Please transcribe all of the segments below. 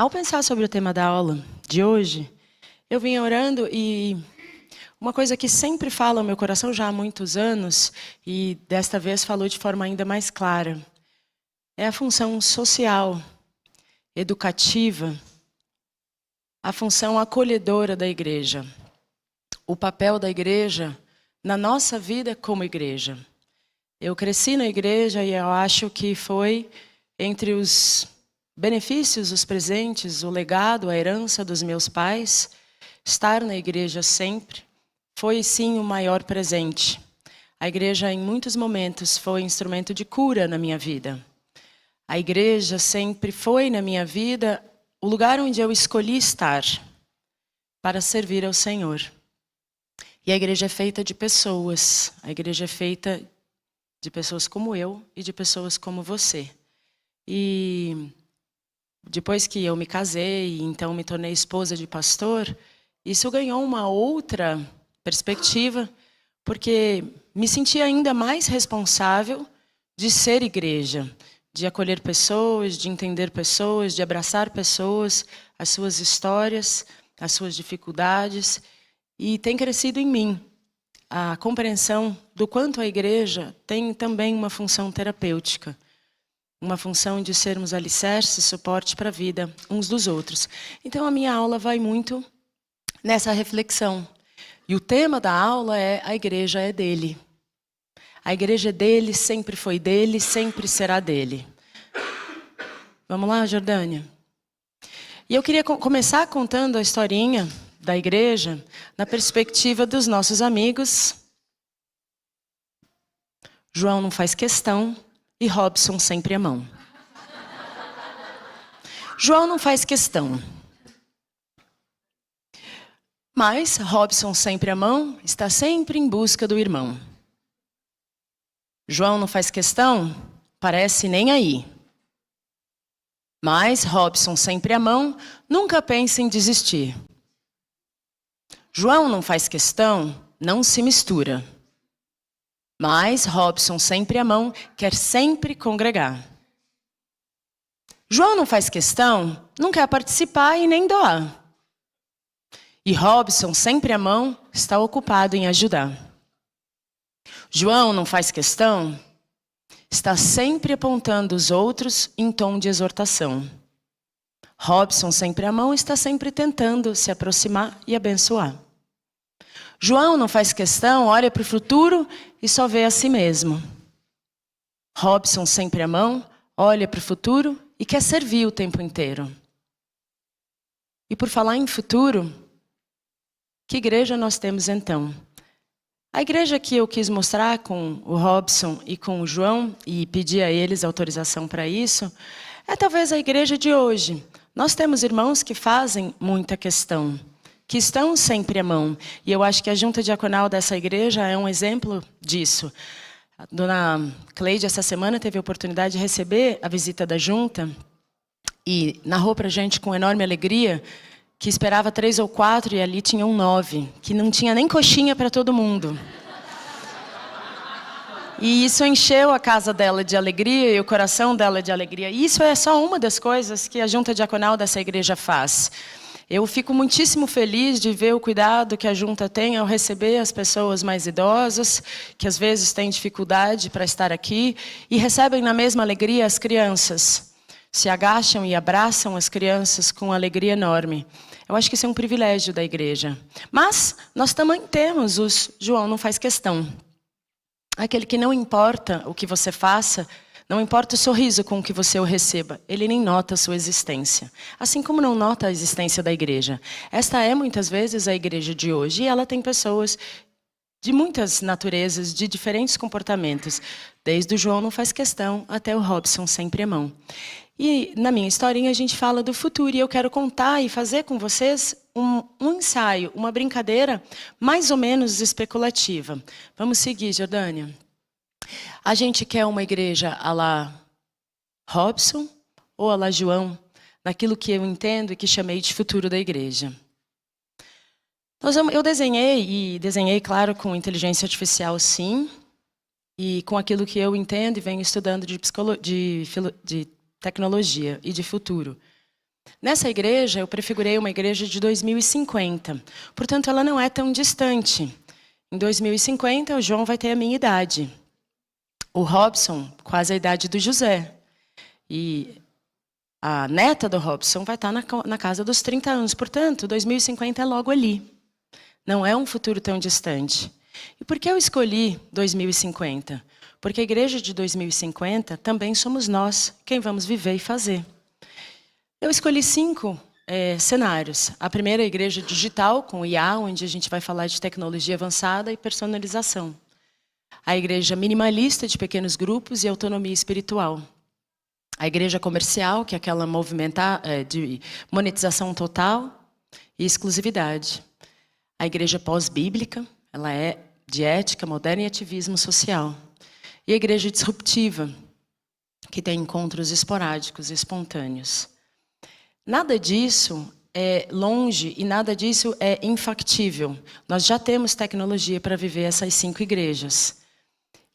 Ao pensar sobre o tema da aula de hoje, eu vim orando e uma coisa que sempre fala ao meu coração já há muitos anos, e desta vez falou de forma ainda mais clara, é a função social, educativa, a função acolhedora da igreja. O papel da igreja na nossa vida como igreja. Eu cresci na igreja e eu acho que foi entre os benefícios, os presentes, o legado, a herança dos meus pais, estar na igreja sempre foi sim o maior presente. A igreja em muitos momentos foi instrumento de cura na minha vida. A igreja sempre foi na minha vida o lugar onde eu escolhi estar para servir ao Senhor. E a igreja é feita de pessoas. A igreja é feita de pessoas como eu e de pessoas como você. E depois que eu me casei e então me tornei esposa de pastor, isso ganhou uma outra perspectiva, porque me senti ainda mais responsável de ser igreja, de acolher pessoas, de entender pessoas, de abraçar pessoas, as suas histórias, as suas dificuldades. E tem crescido em mim a compreensão do quanto a igreja tem também uma função terapêutica, uma função de sermos alicerce e suporte para a vida uns dos outros. Então a minha aula vai muito nessa reflexão. E o tema da aula é: a igreja é dele. A igreja é dele, sempre foi dele, sempre será dele. Vamos lá, Jordânia? E eu queria começar contando a historinha da igreja na perspectiva dos nossos amigos. João não faz questão e Robson sempre à mão. João não faz questão. Mas Robson sempre à mão está sempre em busca do irmão. João não faz questão, parece nem aí. Mas Robson sempre à mão nunca pensa em desistir. João não faz questão, não se mistura. Mas Robson sempre à mão quer sempre congregar. João não faz questão, não quer participar e nem doar. E Robson sempre à mão está ocupado em ajudar. João não faz questão, está sempre apontando os outros em tom de exortação. Robson sempre à mão está sempre tentando se aproximar e abençoar. João não faz questão, olha para o futuro e só vê a si mesmo. Robson sempre à mão, olha para o futuro e quer servir o tempo inteiro. E por falar em futuro, que igreja nós temos então? A igreja que eu quis mostrar com o Robson e com o João, e pedir a eles autorização para isso, é talvez a igreja de hoje. Nós temos irmãos que fazem muita questão, que estão sempre à mão. E eu acho que a junta diaconal dessa igreja é um exemplo disso. A dona Cleide, essa semana, teve a oportunidade de receber a visita da junta e narrou para a gente com enorme alegria que esperava 3 ou 4 e ali tinham 9, que não tinha nem coxinha para todo mundo. E isso encheu a casa dela de alegria e o coração dela de alegria. E isso é só uma das coisas que a junta diaconal dessa igreja faz. Eu fico muitíssimo feliz de ver o cuidado que a junta tem ao receber as pessoas mais idosas, que às vezes têm dificuldade para estar aqui, e recebem na mesma alegria as crianças. Se agacham e abraçam as crianças com alegria enorme. Eu acho que isso é um privilégio da igreja. Mas nós também temos os João não faz questão. Aquele que não importa o que você faça, não importa o sorriso com que você o receba, ele nem nota a sua existência. Assim como não nota a existência da igreja. Esta é muitas vezes a igreja de hoje e ela tem pessoas de muitas naturezas, de diferentes comportamentos. Desde o João não faz questão até o Robson sempre à mão. E na minha historinha a gente fala do futuro e eu quero contar e fazer com vocês um ensaio, uma brincadeira mais ou menos especulativa. Vamos seguir, Jordânia. A gente quer uma igreja à la Robson ou à la João, naquilo que eu entendo e que chamei de futuro da igreja. Eu desenhei, claro, com inteligência artificial, sim, e com aquilo que eu entendo e venho estudando de tecnologia e de futuro. Nessa igreja, eu prefigurei uma igreja de 2050. Portanto, ela não é tão distante. Em 2050, o João vai ter a minha idade. O Robson, quase a idade do José. E a neta do Robson vai estar na casa dos 30 anos. Portanto, 2050 é logo ali. Não é um futuro tão distante. E por que eu escolhi 2050? Porque a igreja de 2050 também somos nós, quem vamos viver e fazer. Eu escolhi 5 cenários. A primeira é a igreja digital, com IA, onde a gente vai falar de tecnologia avançada e personalização. A igreja minimalista, de pequenos grupos e autonomia espiritual. A igreja comercial, que é aquela de monetização total e exclusividade. A igreja pós-bíblica, ela é de ética moderna e ativismo social. E a igreja disruptiva, que tem encontros esporádicos e espontâneos. Nada disso é longe e nada disso é infactível. Nós já temos tecnologia para viver essas 5 igrejas.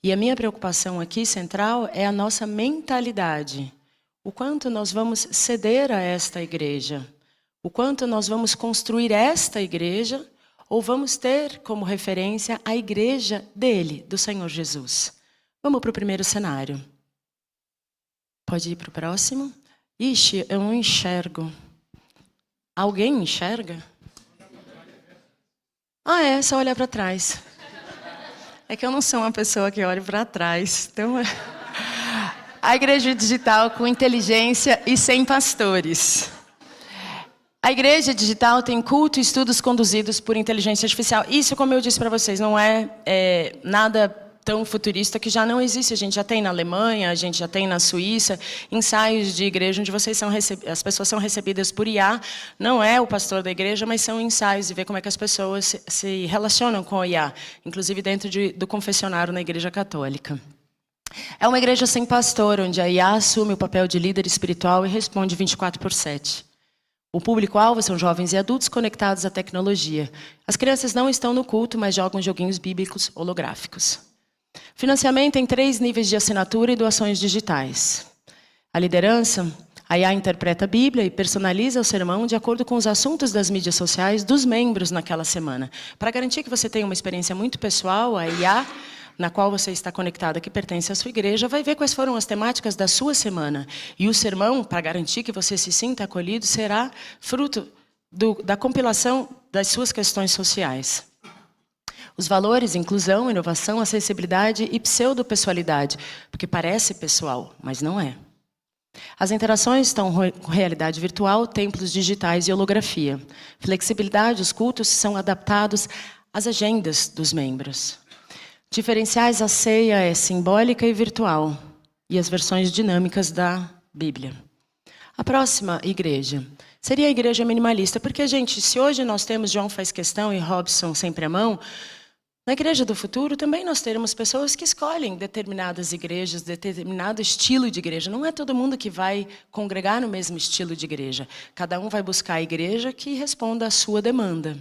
E a minha preocupação aqui, central, é a nossa mentalidade. O quanto nós vamos ceder a esta igreja. O quanto nós vamos construir esta igreja, ou vamos ter como referência a igreja dele, do Senhor Jesus. Vamos para o primeiro cenário. Pode ir para o próximo? Ixi, eu não enxergo. Alguém enxerga? Ah, é só olhar para trás. É que eu não sou uma pessoa que olha para trás. Então, a igreja digital com inteligência e sem pastores. A igreja digital tem culto e estudos conduzidos por inteligência artificial. Isso, como eu disse para vocês, não é nada tão futurista que já não existe. A gente já tem na Alemanha, a gente já tem na Suíça, ensaios de igreja onde as pessoas são recebidas por IA. Não é o pastor da igreja, mas são ensaios de ver como é que as pessoas se relacionam com o IA, inclusive dentro do confessionário na igreja católica. É uma igreja sem pastor, onde a IA assume o papel de líder espiritual e responde 24/7. O público-alvo são jovens e adultos conectados à tecnologia. As crianças não estão no culto, mas jogam joguinhos bíblicos holográficos. Financiamento em 3 níveis de assinatura e doações digitais. A liderança, a IA interpreta a Bíblia e personaliza o sermão de acordo com os assuntos das mídias sociais dos membros naquela semana. Para garantir que você tenha uma experiência muito pessoal, a IA, na qual você está conectado, que pertence à sua igreja, vai ver quais foram as temáticas da sua semana. E o sermão, para garantir que você se sinta acolhido, será fruto da compilação das suas questões sociais. Os valores, inclusão, inovação, acessibilidade e pseudopessoalidade, porque parece pessoal, mas não é. As interações estão com realidade virtual, templos digitais e holografia. Flexibilidade, os cultos são adaptados às agendas dos membros. Diferenciais, a ceia é simbólica e virtual, e as versões dinâmicas da Bíblia. A próxima igreja seria a igreja minimalista, porque, gente, se hoje nós temos João Faz Questão e Robson Sempre à Mão, na igreja do futuro também nós teremos pessoas que escolhem determinadas igrejas, determinado estilo de igreja. Não é todo mundo que vai congregar no mesmo estilo de igreja. Cada um vai buscar a igreja que responda à sua demanda.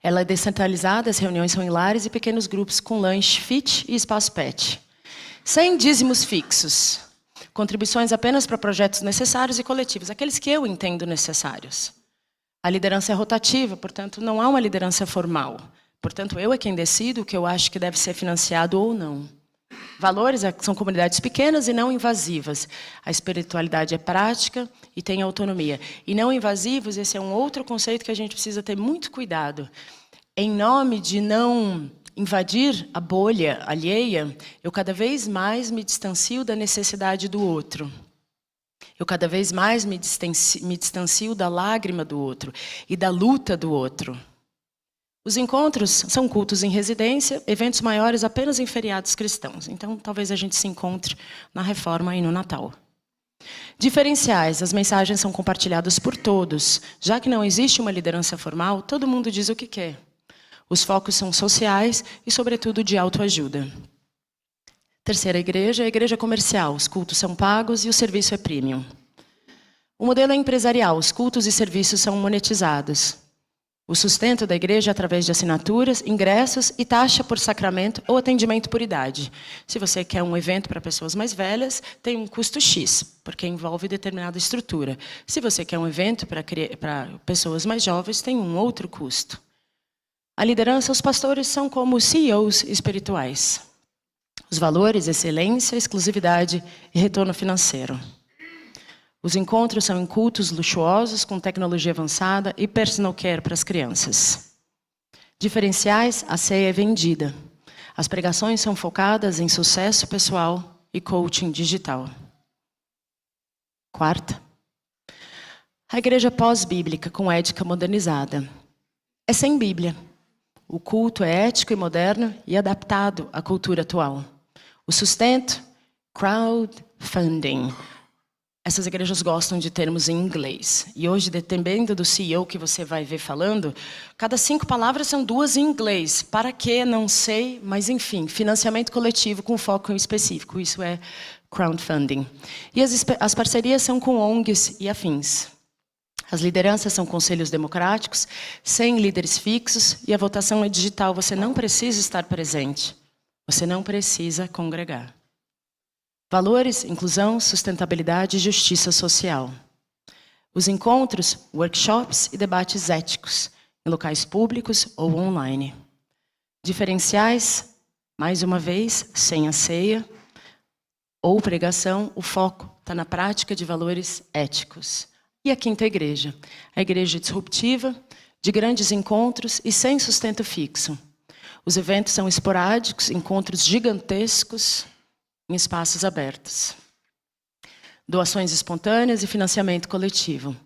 Ela é descentralizada, as reuniões são em lares e pequenos grupos com lanche fit e espaço pet. Sem dízimos fixos. Contribuições apenas para projetos necessários e coletivos, aqueles que eu entendo necessários. A liderança é rotativa, portanto, não há uma liderança formal. Portanto, eu é quem decido o que eu acho que deve ser financiado ou não. Valores são comunidades pequenas e não invasivas. A espiritualidade é prática e tem autonomia. E não invasivos, esse é um outro conceito que a gente precisa ter muito cuidado. Em nome de não invadir a bolha alheia, eu cada vez mais me distancio da necessidade do outro. Eu cada vez mais me distancio da lágrima do outro e da luta do outro. Os encontros são cultos em residência, eventos maiores apenas em feriados cristãos. Então, talvez a gente se encontre na Reforma e no Natal. Diferenciais. As mensagens são compartilhadas por todos. Já que não existe uma liderança formal, todo mundo diz o que quer. Os focos são sociais e, sobretudo, de autoajuda. Terceira igreja é a igreja comercial. Os cultos são pagos e o serviço é premium. O modelo é empresarial. Os cultos e serviços são monetizados. O sustento da igreja é através de assinaturas, ingressos e taxa por sacramento ou atendimento por idade. Se você quer um evento para pessoas mais velhas, tem um custo X, porque envolve determinada estrutura. Se você quer um evento para pessoas mais jovens, tem um outro custo. A liderança, os pastores são como CEOs espirituais. Os valores, excelência, exclusividade e retorno financeiro. Os encontros são em cultos luxuosos, com tecnologia avançada e personal care para as crianças. Diferenciais, a ceia é vendida. As pregações são focadas em sucesso pessoal e coaching digital. Quarta, a igreja pós-bíblica com ética modernizada. É sem Bíblia. O culto é ético e moderno e adaptado à cultura atual. O sustento, crowdfunding. Essas igrejas gostam de termos em inglês. E hoje, dependendo do CEO que você vai ver falando, cada 5 palavras são 2 em inglês. Para quê? Não sei, mas enfim, financiamento coletivo com foco em específico. Isso é crowdfunding. E as parcerias são com ONGs e afins. As lideranças são conselhos democráticos, sem líderes fixos, e a votação é digital. Você não precisa estar presente. Você não precisa congregar. Valores, inclusão, sustentabilidade e justiça social. Os encontros, workshops e debates éticos, em locais públicos ou online. Diferenciais, mais uma vez, sem a ceia ou pregação, o foco está na prática de valores éticos. E a quinta igreja, a igreja disruptiva, de grandes encontros e sem sustento fixo. Os eventos são esporádicos, encontros gigantescos, em espaços abertos. Doações espontâneas e financiamento coletivo.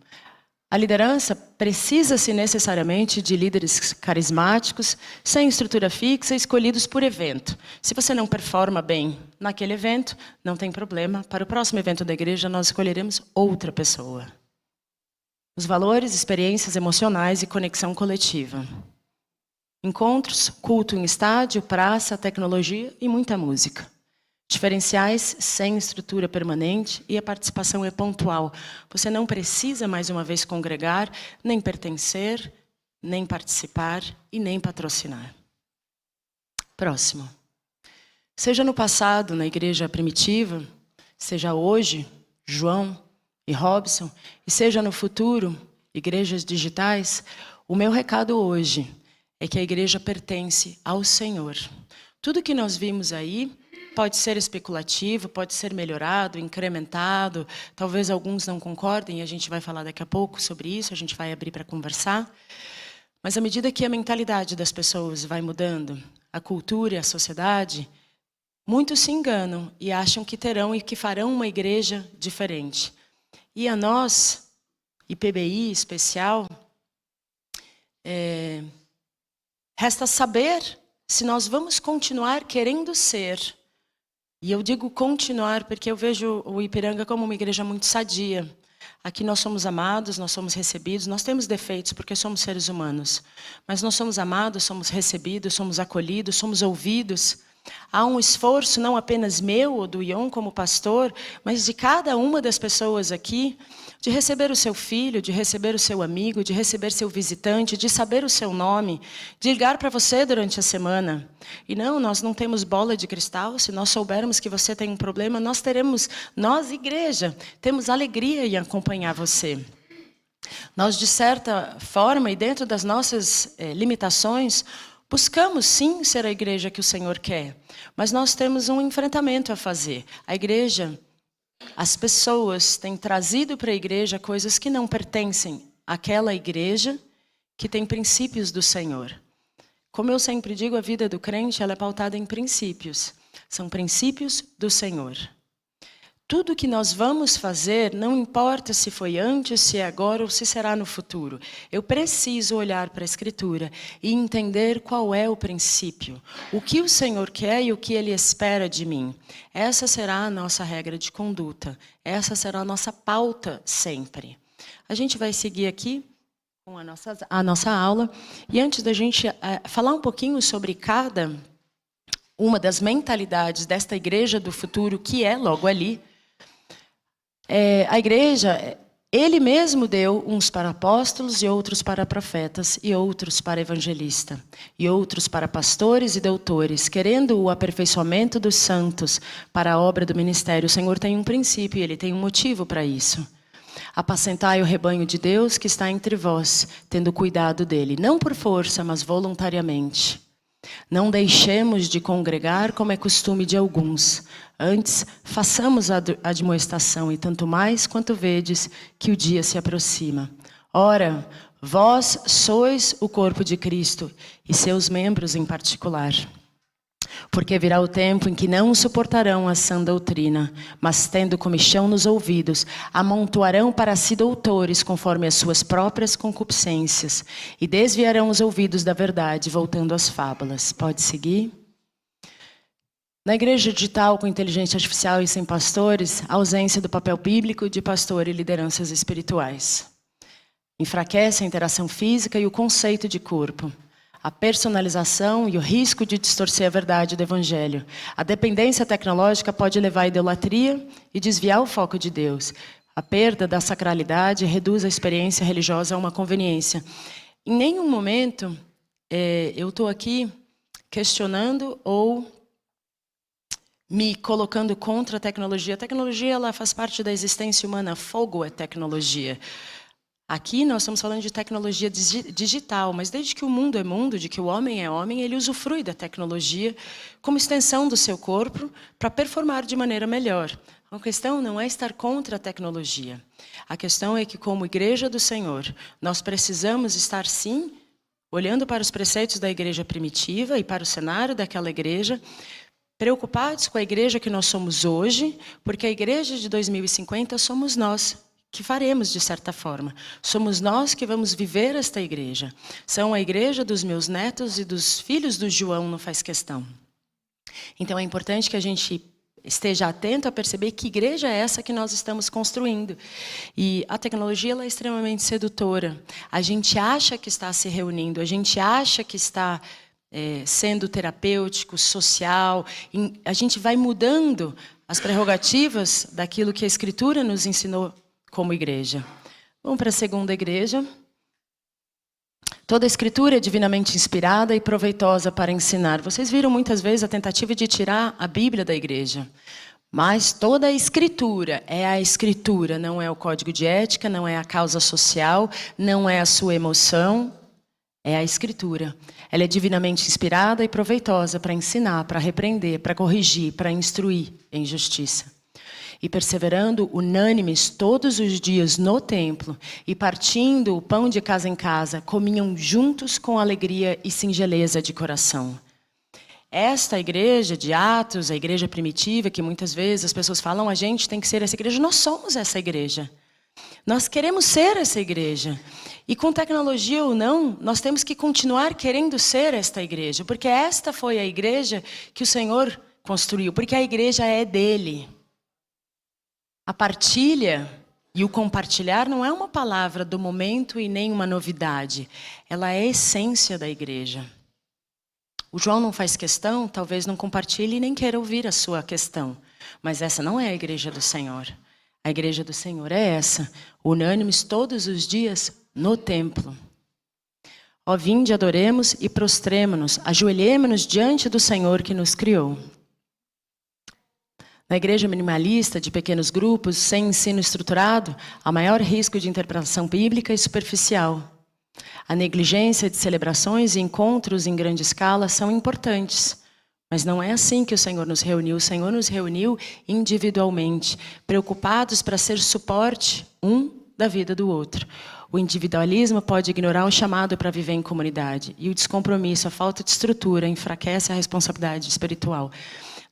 A liderança precisa-se necessariamente de líderes carismáticos, sem estrutura fixa, escolhidos por evento. Se você não performa bem naquele evento, não tem problema. Para o próximo evento da igreja, nós escolheremos outra pessoa. Os valores, experiências emocionais e conexão coletiva. Encontros, culto em estádio, praça, tecnologia e muita música. Diferenciais sem estrutura permanente e a participação é pontual. Você não precisa, mais uma vez, congregar, nem pertencer, nem participar e nem patrocinar. Próximo. Seja no passado, na igreja primitiva, seja hoje, João e Robson, e seja no futuro, igrejas digitais, o meu recado hoje é que a igreja pertence ao Senhor. Tudo que nós vimos aí pode ser especulativo, pode ser melhorado, incrementado. Talvez alguns não concordem, e a gente vai falar daqui a pouco sobre isso, a gente vai abrir para conversar. Mas à medida que a mentalidade das pessoas vai mudando, a cultura e a sociedade, muitos se enganam e acham que terão e que farão uma igreja diferente. E a nós, IPBI especial, resta saber se nós vamos continuar querendo ser. E eu digo continuar porque eu vejo o Ipiranga como uma igreja muito sadia. Aqui nós somos amados, nós somos recebidos, nós temos defeitos porque somos seres humanos. Mas nós somos amados, somos recebidos, somos acolhidos, somos ouvidos. Há um esforço não apenas meu ou do Ion como pastor, mas de cada uma das pessoas aqui, de receber o seu filho, de receber o seu amigo, de receber seu visitante, de saber o seu nome, de ligar para você durante a semana. E não, nós não temos bola de cristal. Se nós soubermos que você tem um problema, nós, igreja, temos alegria em acompanhar você. Nós, de certa forma, e dentro das nossas limitações, buscamos, sim, ser a igreja que o Senhor quer, mas nós temos um enfrentamento a fazer. A igreja, as pessoas têm trazido para a igreja coisas que não pertencem àquela igreja que tem princípios do Senhor. Como eu sempre digo, a vida do crente ela é pautada em princípios. São princípios do Senhor. Tudo que nós vamos fazer, não importa se foi antes, se é agora ou se será no futuro. Eu preciso olhar para a Escritura e entender qual é o princípio. O que o Senhor quer e o que Ele espera de mim. Essa será a nossa regra de conduta. Essa será a nossa pauta sempre. A gente vai seguir aqui com a nossa aula. E antes da gente falar um pouquinho sobre cada uma das mentalidades desta igreja do futuro, que é logo ali, a igreja Ele mesmo deu uns para apóstolos, e outros para profetas, e outros para evangelistas, e outros para pastores e doutores, querendo o aperfeiçoamento dos santos para a obra do ministério. O Senhor tem um princípio e Ele tem um motivo para isso. Apacentai o rebanho de Deus que está entre vós, tendo cuidado dele, não por força, mas voluntariamente. Não deixemos de congregar como é costume de alguns. Antes, façamos a admoestação, e tanto mais quanto vedes que o dia se aproxima. Ora, vós sois o corpo de Cristo, e seus membros em particular. Porque virá o tempo em que não suportarão a sã doutrina, mas tendo comichão nos ouvidos, amontoarão para si doutores conforme as suas próprias concupiscências, e desviarão os ouvidos da verdade, voltando às fábulas. Pode seguir? Na igreja digital com inteligência artificial e sem pastores, a ausência do papel bíblico de pastor e lideranças espirituais. Enfraquece a interação física e o conceito de corpo. A personalização e o risco de distorcer a verdade do Evangelho. A dependência tecnológica pode levar à idolatria e desviar o foco de Deus. A perda da sacralidade reduz a experiência religiosa a uma conveniência. Em nenhum momento eu estou aqui questionando ou me colocando contra a tecnologia. A tecnologia ela faz parte da existência humana. Fogo é tecnologia. Aqui nós estamos falando de tecnologia digital, mas desde que o mundo é mundo, de que o homem é homem, ele usufrui da tecnologia como extensão do seu corpo para performar de maneira melhor. A questão não é estar contra a tecnologia. A questão é que, como igreja do Senhor, nós precisamos estar, sim, olhando para os preceitos da igreja primitiva e para o cenário daquela igreja, preocupados com a igreja que nós somos hoje, porque a igreja de 2050 somos nós, que faremos de certa forma. Somos nós que vamos viver esta igreja. São a igreja dos meus netos e dos filhos do João, não faz questão. Então é importante que a gente esteja atento a perceber que igreja é essa que nós estamos construindo. E a tecnologia ela é extremamente sedutora. A gente acha que está se reunindo, a gente acha que está sendo terapêutico, social. A gente vai mudando as prerrogativas daquilo que a Escritura nos ensinou como igreja. Vamos para a segunda igreja. Toda a Escritura é divinamente inspirada e proveitosa para ensinar. Vocês viram muitas vezes a tentativa de tirar a Bíblia da igreja. Mas toda a Escritura é a Escritura, não é o código de ética, não é a causa social, não é a sua emoção, é a Escritura. Ela é divinamente inspirada e proveitosa para ensinar, para repreender, para corrigir, para instruir em justiça. E perseverando unânimes todos os dias no templo, e partindo o pão de casa em casa, comiam juntos com alegria e singeleza de coração. Esta igreja de Atos, a igreja primitiva, que muitas vezes as pessoas falam, a gente tem que ser essa igreja, nós somos essa igreja. Nós queremos ser essa igreja. E com tecnologia ou não, nós temos que continuar querendo ser esta igreja, porque esta foi a igreja que o Senhor construiu, porque a igreja é dele. A partilha e o compartilhar não é uma palavra do momento e nem uma novidade. Ela é a essência da igreja. O João não faz questão, talvez não compartilhe e nem queira ouvir a sua questão. Mas essa não é a igreja do Senhor. A igreja do Senhor é essa, unânimes todos os dias no templo. Ó, vinde, adoremos e prostremo-nos, ajoelhemo-nos diante do Senhor que nos criou. Na igreja minimalista, de pequenos grupos, sem ensino estruturado, há maior risco de interpretação bíblica e superficial. A negligência de celebrações e encontros em grande escala são importantes, mas não é assim que o Senhor nos reuniu. O Senhor nos reuniu individualmente, preocupados para ser suporte um da vida do outro. O individualismo pode ignorar o chamado para viver em comunidade, e o descompromisso, a falta de estrutura, enfraquece a responsabilidade espiritual.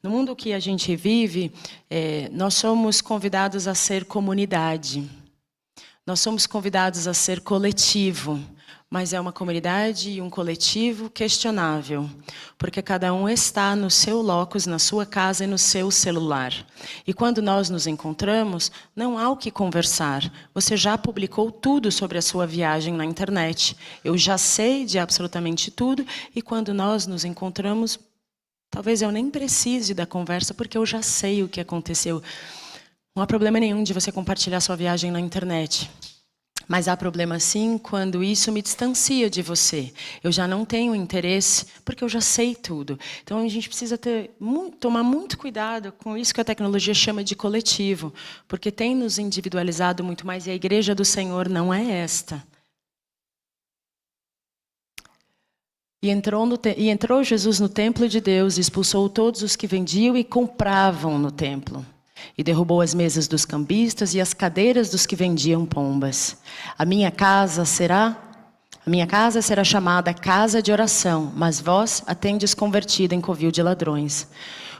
No mundo que a gente vive, nós somos convidados a ser comunidade. Nós somos convidados a ser coletivo. Mas é uma comunidade e um coletivo questionável. Porque cada um está no seu locus, na sua casa e no seu celular. E quando nós nos encontramos, não há o que conversar. Você já publicou tudo sobre a sua viagem na internet. Eu já sei de absolutamente tudo. E quando nós nos encontramos, talvez eu nem precise da conversa, porque eu já sei o que aconteceu. Não há problema nenhum de você compartilhar sua viagem na internet. Mas há problema sim quando isso me distancia de você. Eu já não tenho interesse, porque eu já sei tudo. Então a gente precisa tomar muito cuidado com isso que a tecnologia chama de coletivo, porque tem nos individualizado muito mais, e a igreja do Senhor não é esta. E entrou Jesus no templo de Deus, e expulsou todos os que vendiam e compravam no templo. E derrubou as mesas dos cambistas e as cadeiras dos que vendiam pombas. A minha casa será chamada casa de oração, mas vós a tendes convertida em covil de ladrões.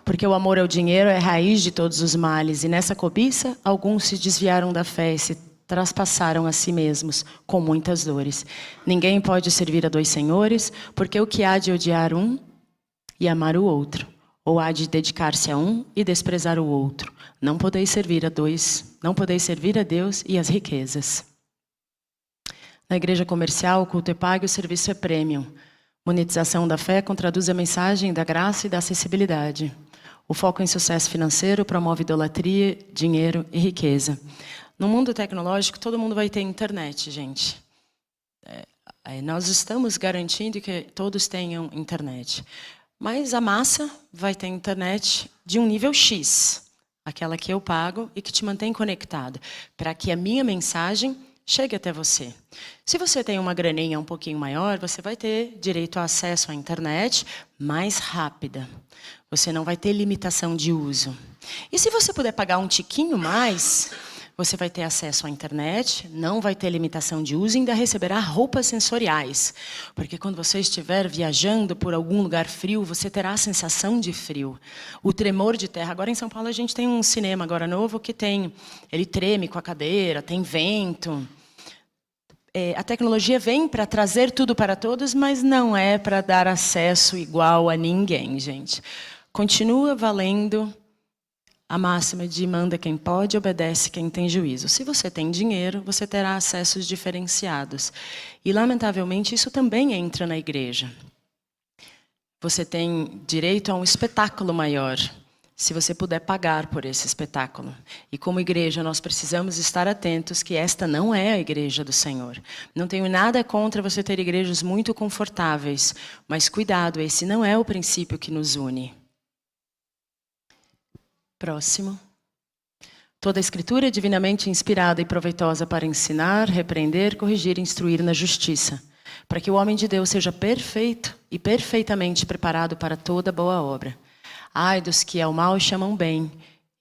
Porque o amor ao dinheiro é a raiz de todos os males, e nessa cobiça alguns se desviaram da fé e se traspassaram a si mesmos com muitas dores. Ninguém pode servir a dois senhores, porque o que há de odiar um e amar o outro, ou há de dedicar-se a um e desprezar o outro. Não podeis servir a Deus e às riquezas. Na igreja comercial, o culto é pago e o serviço é premium. Monetização da fé contraduz a mensagem da graça e da acessibilidade. O foco em sucesso financeiro promove idolatria, dinheiro e riqueza. No mundo tecnológico, todo mundo vai ter internet, gente. Nós estamos garantindo que todos tenham internet. Mas a massa vai ter internet de um nível X, aquela que eu pago e que te mantém conectado, para que a minha mensagem chegue até você. Se você tem uma graninha um pouquinho maior, você vai ter direito a acesso à internet mais rápida. Você não vai ter limitação de uso. E se você puder pagar um tiquinho mais, você vai ter acesso à internet, não vai ter limitação de uso e ainda receberá roupas sensoriais. Porque quando você estiver viajando por algum lugar frio, você terá a sensação de frio. O tremor de terra. Agora em São Paulo a gente tem um cinema agora novo que ele treme com a cadeira, tem vento. A tecnologia vem para trazer tudo para todos, mas não é para dar acesso igual a ninguém, gente. Continua valendo a máxima de manda quem pode, obedece quem tem juízo. Se você tem dinheiro, você terá acessos diferenciados. E, lamentavelmente, isso também entra na igreja. Você tem direito a um espetáculo maior, se você puder pagar por esse espetáculo. E, como igreja, nós precisamos estar atentos que esta não é a igreja do Senhor. Não tenho nada contra você ter igrejas muito confortáveis, mas cuidado, esse não é o princípio que nos une. Próximo. Toda a escritura é divinamente inspirada e proveitosa para ensinar, repreender, corrigir e instruir na justiça, para que o homem de Deus seja perfeito e perfeitamente preparado para toda boa obra. Ai dos que ao mal chamam bem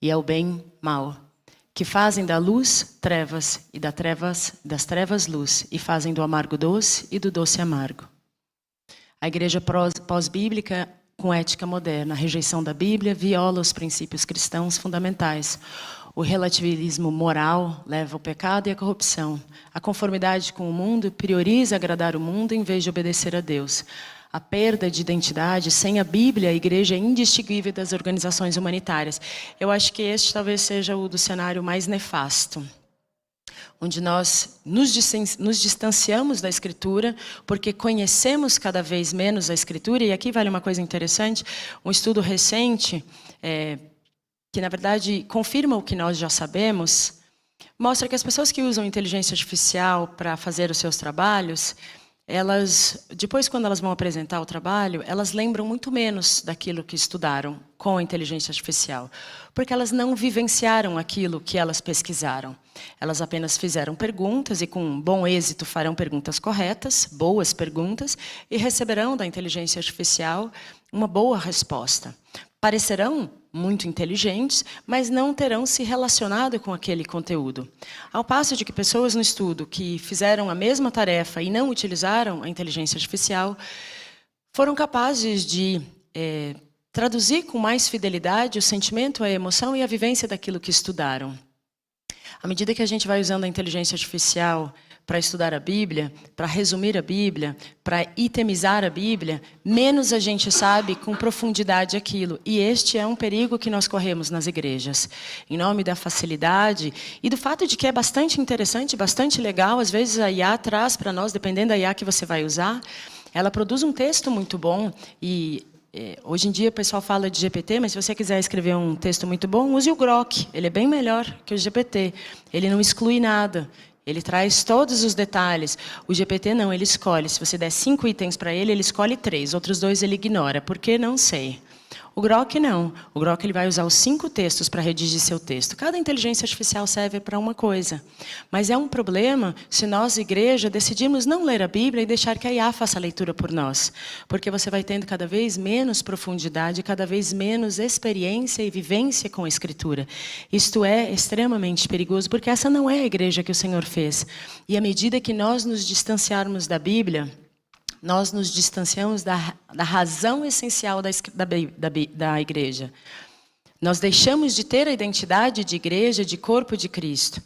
e ao bem mal, que fazem da luz trevas e das trevas luz, e fazem do amargo doce e do doce amargo. A igreja pós-bíblica com ética moderna. A rejeição da Bíblia viola os princípios cristãos fundamentais. O relativismo moral leva ao pecado e à corrupção. A conformidade com o mundo prioriza agradar o mundo em vez de obedecer a Deus. A perda de identidade sem a Bíblia, a igreja é indistinguível das organizações humanitárias. Eu acho que este talvez seja o do cenário mais nefasto, onde nós nos distanciamos da Escritura, porque conhecemos cada vez menos a Escritura. E aqui vale uma coisa interessante, um estudo recente, que na verdade confirma o que nós já sabemos, mostra que as pessoas que usam inteligência artificial para fazer os seus trabalhos, elas, depois quando elas vão apresentar o trabalho, elas lembram muito menos daquilo que estudaram com a inteligência artificial, porque elas não vivenciaram aquilo que elas pesquisaram. Elas apenas fizeram perguntas e com bom êxito farão perguntas corretas, boas perguntas, e receberão da inteligência artificial uma boa resposta. Parecerão muito inteligentes, mas não terão se relacionado com aquele conteúdo. Ao passo de que pessoas no estudo que fizeram a mesma tarefa e não utilizaram a inteligência artificial, foram capazes de traduzir com mais fidelidade o sentimento, a emoção e a vivência daquilo que estudaram. À medida que a gente vai usando a inteligência artificial para estudar a Bíblia, para resumir a Bíblia, para itemizar a Bíblia, menos a gente sabe com profundidade aquilo. E este é um perigo que nós corremos nas igrejas. Em nome da facilidade e do fato de que é bastante interessante, bastante legal, às vezes a IA traz para nós, dependendo da IA que você vai usar, ela produz um texto muito bom e Hoje em dia o pessoal fala de GPT, mas se você quiser escrever um texto muito bom, use o Grok. Ele é bem melhor que o GPT. Ele não exclui nada. Ele traz todos os detalhes. O GPT não, ele escolhe. Se você der 5 itens para ele, ele escolhe 3. Outros 2 ele ignora. Por quê? Não sei. O Grok não. O Grok ele vai usar os 5 textos para redigir seu texto. Cada inteligência artificial serve para uma coisa. Mas é um problema se nós, igreja, decidirmos não ler a Bíblia e deixar que a IA faça a leitura por nós. Porque você vai tendo cada vez menos profundidade, cada vez menos experiência e vivência com a Escritura. Isto é extremamente perigoso, porque essa não é a igreja que o Senhor fez. E à medida que nós nos distanciarmos da Bíblia, nós nos distanciamos da razão essencial da igreja. Nós deixamos de ter a identidade de igreja, de corpo de Cristo.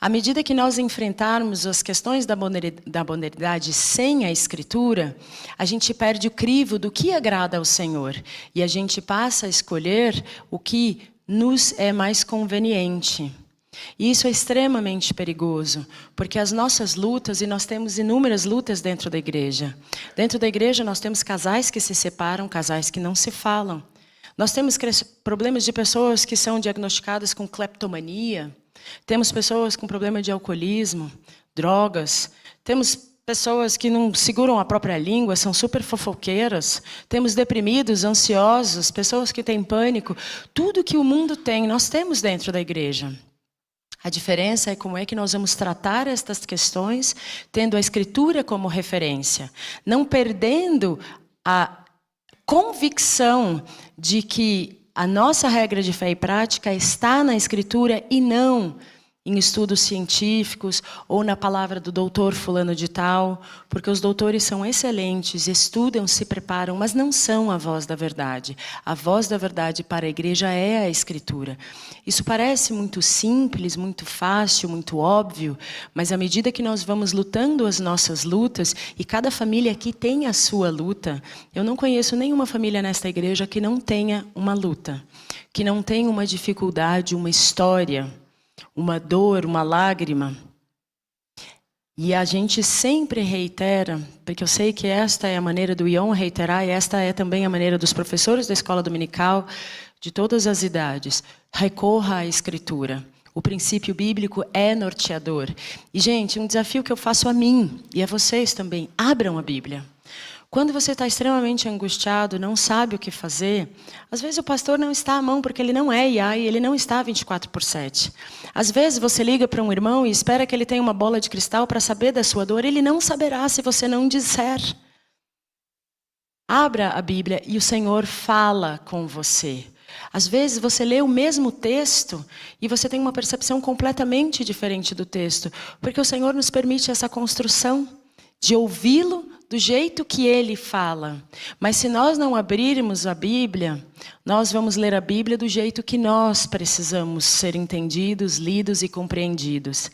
À medida que nós enfrentarmos as questões da modernidade sem a Escritura, a gente perde o crivo do que agrada ao Senhor. E a gente passa a escolher o que nos é mais conveniente. E isso é extremamente perigoso, porque as nossas lutas, e nós temos inúmeras lutas dentro da igreja. Dentro da igreja nós temos casais que se separam, casais que não se falam. Nós temos problemas de pessoas que são diagnosticadas com cleptomania. Temos pessoas com problema de alcoolismo, drogas. Temos pessoas que não seguram a própria língua, são super fofoqueiras. Temos deprimidos, ansiosos, pessoas que têm pânico. Tudo que o mundo tem, nós temos dentro da igreja. A diferença é como é que nós vamos tratar estas questões, tendo a Escritura como referência. Não perdendo a convicção de que a nossa regra de fé e prática está na Escritura e não em estudos científicos ou na palavra do doutor fulano de tal, porque os doutores são excelentes, estudam, se preparam, mas não são a voz da verdade. A voz da verdade para a igreja é a Escritura. Isso parece muito simples, muito fácil, muito óbvio, mas à medida que nós vamos lutando as nossas lutas, e cada família aqui tem a sua luta, eu não conheço nenhuma família nesta igreja que não tenha uma luta, que não tenha uma dificuldade, uma história, uma dor, uma lágrima. E a gente sempre reitera, porque eu sei que esta é a maneira do Ion reiterar, e esta é também a maneira dos professores da escola dominical, de todas as idades. Recorra à Escritura. O princípio bíblico é norteador. E, gente, um desafio que eu faço a mim, e a vocês também, abram a Bíblia. Quando você está extremamente angustiado, não sabe o que fazer, às vezes o pastor não está à mão porque ele não é IA e ele não está 24/7. Às vezes você liga para um irmão e espera que ele tenha uma bola de cristal para saber da sua dor, ele não saberá se você não disser. Abra a Bíblia e o Senhor fala com você. Às vezes você lê o mesmo texto e você tem uma percepção completamente diferente do texto, porque o Senhor nos permite essa construção de ouvi-lo do jeito que ele fala. Mas se nós não abrirmos a Bíblia, nós vamos ler a Bíblia do jeito que nós precisamos ser entendidos, lidos e compreendidos.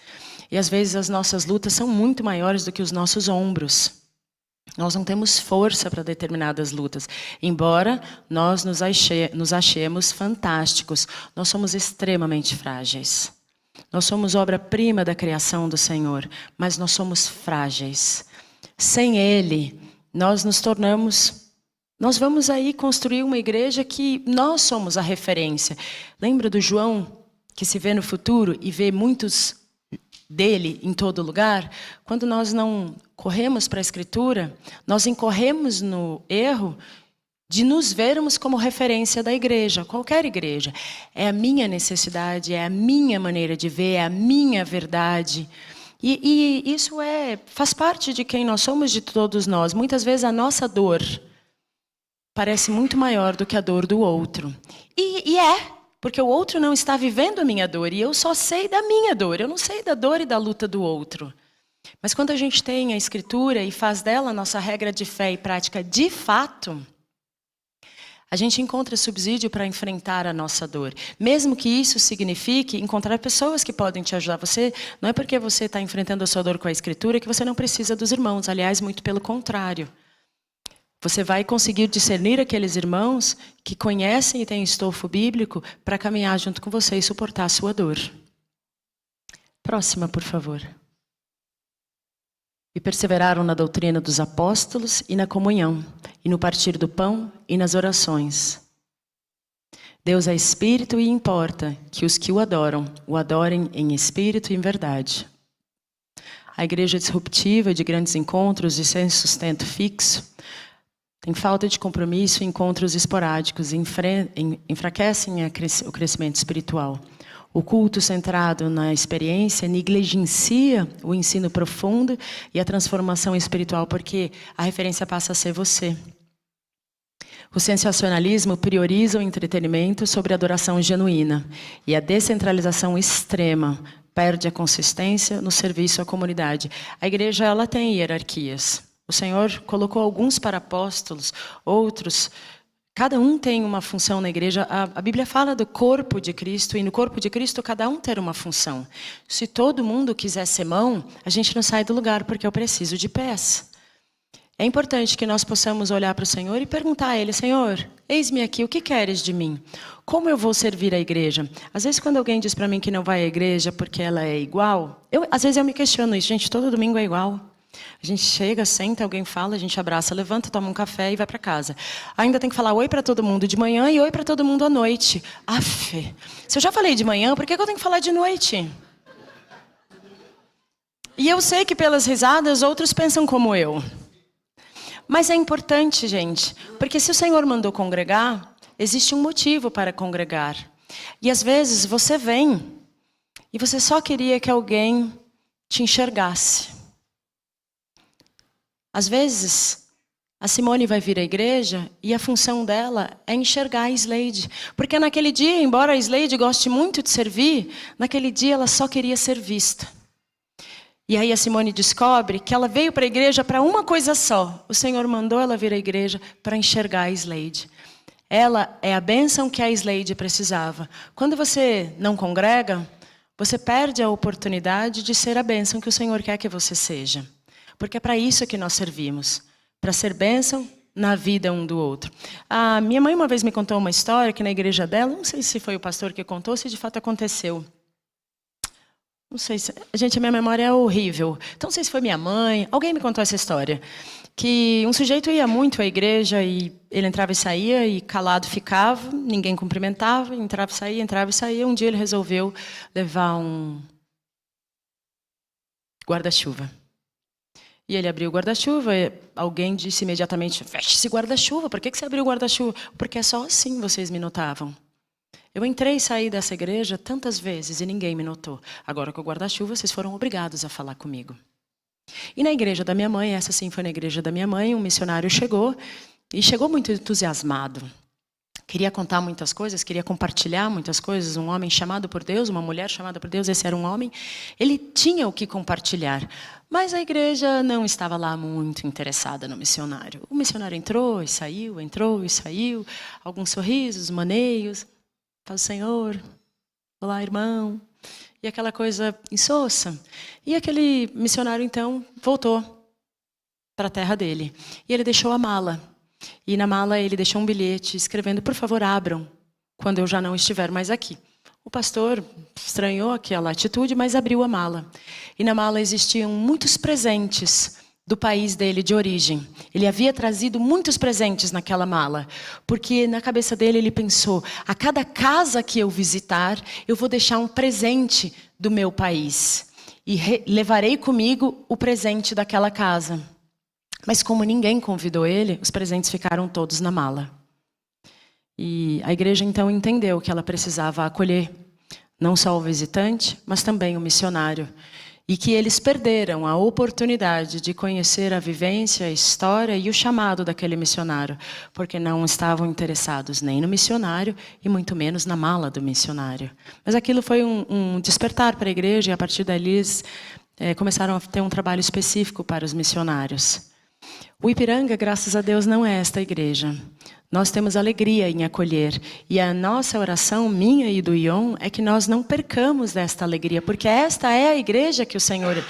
E às vezes as nossas lutas são muito maiores do que os nossos ombros. Nós não temos força para determinadas lutas. Embora nós nos achemos fantásticos, nós somos extremamente frágeis. Nós somos obra-prima da criação do Senhor, mas nós somos frágeis. Sem Ele, nós vamos aí construir uma igreja que nós somos a referência. Lembra do João, que se vê no futuro e vê muitos dele em todo lugar? Quando nós não corremos para a Escritura, nós incorremos no erro de nos vermos como referência da igreja, qualquer igreja. É a minha necessidade, é a minha maneira de ver, é a minha verdade. E isso faz parte de quem nós somos, de todos nós. Muitas vezes a nossa dor parece muito maior do que a dor do outro. Porque o outro não está vivendo a minha dor, e eu só sei da minha dor, eu não sei da dor e da luta do outro. Mas quando a gente tem a Escritura e faz dela a nossa regra de fé e prática de fato, a gente encontra subsídio para enfrentar a nossa dor. Mesmo que isso signifique encontrar pessoas que podem te ajudar. Não é porque você está enfrentando a sua dor com a Escritura que você não precisa dos irmãos. Aliás, muito pelo contrário. Você vai conseguir discernir aqueles irmãos que conhecem e têm estofo bíblico para caminhar junto com você e suportar a sua dor. Próxima, por favor. E perseveraram na doutrina dos apóstolos e na comunhão, e no partir do pão e nas orações. Deus é espírito e importa que os que o adorem em espírito e em verdade. A igreja disruptiva, de grandes encontros e sem sustento fixo, tem falta de compromisso e encontros esporádicos, enfraquecem o crescimento espiritual. O culto centrado na experiência negligencia o ensino profundo e a transformação espiritual, porque a referência passa a ser você. O sensacionalismo prioriza o entretenimento sobre a adoração genuína, e a descentralização extrema perde a consistência no serviço à comunidade. A igreja, ela tem hierarquias. O Senhor colocou alguns para apóstolos, outros. Cada um tem uma função na igreja. A Bíblia fala do corpo de Cristo, e no corpo de Cristo cada um tem uma função. Se todo mundo quiser ser mão, a gente não sai do lugar, porque eu preciso de pés. É importante que nós possamos olhar para o Senhor e perguntar a Ele: Senhor, eis-me aqui, o que queres de mim? Como eu vou servir a igreja? Às vezes, quando alguém diz para mim que não vai à igreja porque ela é igual, às vezes eu me questiono isso. Gente, todo domingo é igual. A gente chega, senta, alguém fala, a gente abraça, levanta, toma um café e vai para casa. Ainda tem que falar oi para todo mundo de manhã e oi para todo mundo à noite. Aff, se eu já falei de manhã, por que eu tenho que falar de noite? E eu sei que pelas risadas outros pensam como eu. Mas é importante, gente, porque se o Senhor mandou congregar, existe um motivo para congregar. E às vezes você vem e você só queria que alguém te enxergasse. Às vezes, a Simone vai vir à igreja e a função dela é enxergar a Slade. Porque naquele dia, embora a Slade goste muito de servir, naquele dia ela só queria ser vista. E aí a Simone descobre que ela veio para a igreja para uma coisa só. O Senhor mandou ela vir à igreja para enxergar a Slade. Ela é a bênção que a Slade precisava. Quando você não congrega, você perde a oportunidade de ser a bênção que o Senhor quer que você seja. Porque é para isso que nós servimos, para ser bênção na vida um do outro. A minha mãe uma vez me contou uma história que na igreja dela, não sei se foi o pastor que contou, se de fato aconteceu. Não sei se... Gente, a minha memória é horrível. Então não sei se foi minha mãe, alguém me contou essa história. Que um sujeito ia muito à igreja e ele entrava e saía e calado ficava, ninguém cumprimentava, entrava e saía. Um dia ele resolveu levar um guarda-chuva. E ele abriu o guarda-chuva, e alguém disse imediatamente: feche esse guarda-chuva, por que você abriu o guarda-chuva? Porque é só assim vocês me notavam. Eu entrei e saí dessa igreja tantas vezes e ninguém me notou. Agora com o guarda-chuva, vocês foram obrigados a falar comigo. E na igreja da minha mãe, essa sim foi na igreja da minha mãe, um missionário chegou, e chegou muito entusiasmado. Queria contar muitas coisas, queria compartilhar muitas coisas. Um homem chamado por Deus, uma mulher chamada por Deus, esse era um homem. Ele tinha o que compartilhar. Mas a igreja não estava lá muito interessada no missionário. O missionário entrou e saiu. Alguns sorrisos, maneios. Fala: Senhor, olá, irmão. E aquela coisa insossa. E aquele missionário, então, voltou para a terra dele. E ele deixou a mala. E na mala ele deixou um bilhete escrevendo: por favor, abram, quando eu já não estiver mais aqui. O pastor estranhou aquela atitude, mas abriu a mala. E na mala existiam muitos presentes do país dele de origem. Ele havia trazido muitos presentes naquela mala, porque na cabeça dele ele pensou: a cada casa que eu visitar, eu vou deixar um presente do meu país. E levarei comigo o presente daquela casa. Mas como ninguém convidou ele, os presentes ficaram todos na mala. E a igreja então entendeu que ela precisava acolher não só o visitante, mas também o missionário. E que eles perderam a oportunidade de conhecer a vivência, a história e o chamado daquele missionário, porque não estavam interessados nem no missionário e muito menos na mala do missionário. Mas aquilo foi um despertar para a igreja, e a partir dali eles começaram a ter um trabalho específico para os missionários. O Ipiranga, graças a Deus, não é esta igreja. Nós temos alegria em acolher. E a nossa oração, minha e do Ion, é que nós não percamos desta alegria, porque esta é a igreja que o Senhor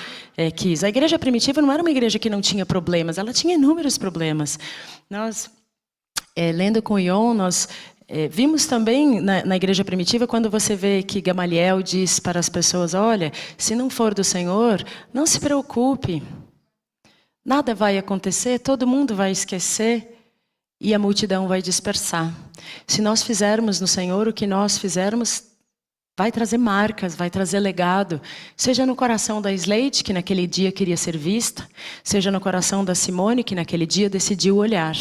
quis. A igreja primitiva não era uma igreja que não tinha problemas, ela tinha inúmeros problemas. Nós, lendo com o Ion, nós vimos também na igreja primitiva, quando você vê que Gamaliel diz para as pessoas: olha, se não for do Senhor, não se preocupe. nada vai acontecer, todo mundo vai esquecer e a multidão vai dispersar. Se nós fizermos no Senhor o que nós fizermos, vai trazer marcas, vai trazer legado. Seja no coração da Slade, que naquele dia queria ser vista, seja no coração da Simone, que naquele dia decidiu olhar.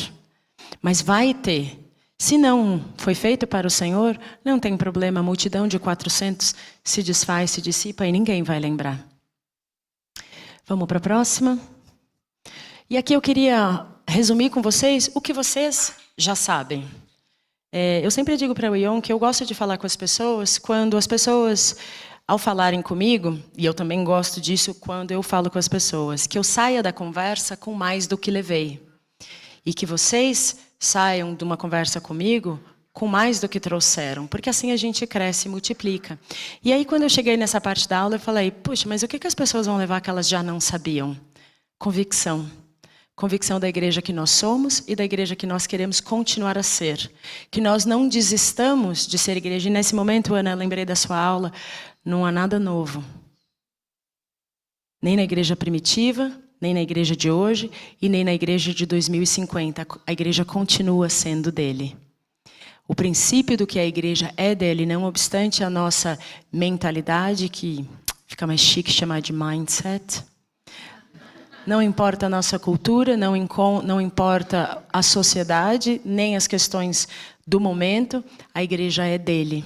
Mas vai ter. Se não foi feito para o Senhor, não tem problema, a multidão de 400 se desfaz, se dissipa e ninguém vai lembrar. Vamos para a próxima? E aqui eu queria resumir com vocês o que vocês já sabem. Eu sempre digo para o Ion que eu gosto de falar com as pessoas quando as pessoas, ao falarem comigo, e eu também gosto disso quando eu falo com as pessoas, que eu saia da conversa com mais do que levei. E que vocês saiam de uma conversa comigo com mais do que trouxeram, porque assim a gente cresce e multiplica. E aí, quando eu cheguei nessa parte da aula, eu falei, puxa, mas o que as pessoas vão levar que elas já não sabiam? Convicção. Convicção da igreja que nós somos e da igreja que nós queremos continuar a ser. Que nós não desistamos de ser igreja. E nesse momento, Ana, eu lembrei da sua aula, não há nada novo. Nem na igreja primitiva, nem na igreja de hoje e nem na igreja de 2050. A igreja continua sendo dele. O princípio do que a igreja é dele, não obstante a nossa mentalidade, que fica mais chique chamar de mindset. Não importa a nossa cultura, não importa a sociedade, nem as questões do momento, a igreja é dele.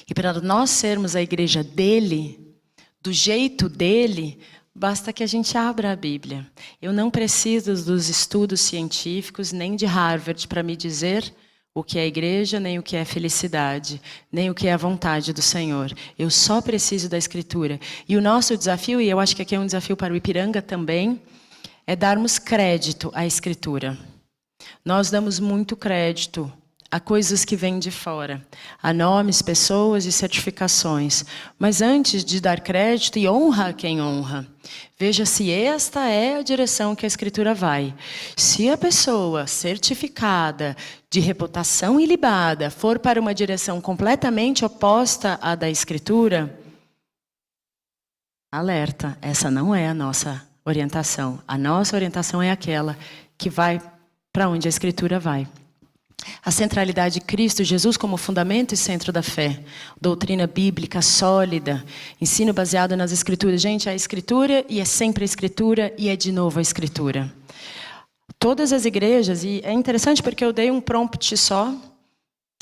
E para nós sermos a igreja dele, do jeito dele, basta que a gente abra a Bíblia. Eu não preciso dos estudos científicos, nem de Harvard, para me dizer o que é igreja, nem o que é felicidade, nem o que é a vontade do Senhor. Eu só preciso da Escritura. E o nosso desafio, e eu acho que aqui é um desafio para o Ipiranga também, é darmos crédito à Escritura. Nós damos muito crédito a coisas que vêm de fora, a nomes, pessoas e certificações. Mas antes de dar crédito, e honra a quem honra, veja se esta é a direção que a Escritura vai. Se a pessoa certificada, de reputação ilibada, for para uma direção completamente oposta à da Escritura, alerta, essa não é a nossa orientação. A nossa orientação é aquela que vai para onde a Escritura vai. A centralidade de Cristo Jesus como fundamento e centro da fé. Doutrina bíblica sólida. Ensino baseado nas Escrituras. Gente, a Escritura e é sempre a Escritura e é de novo a Escritura. Todas as igrejas, e é interessante porque eu dei um prompt só,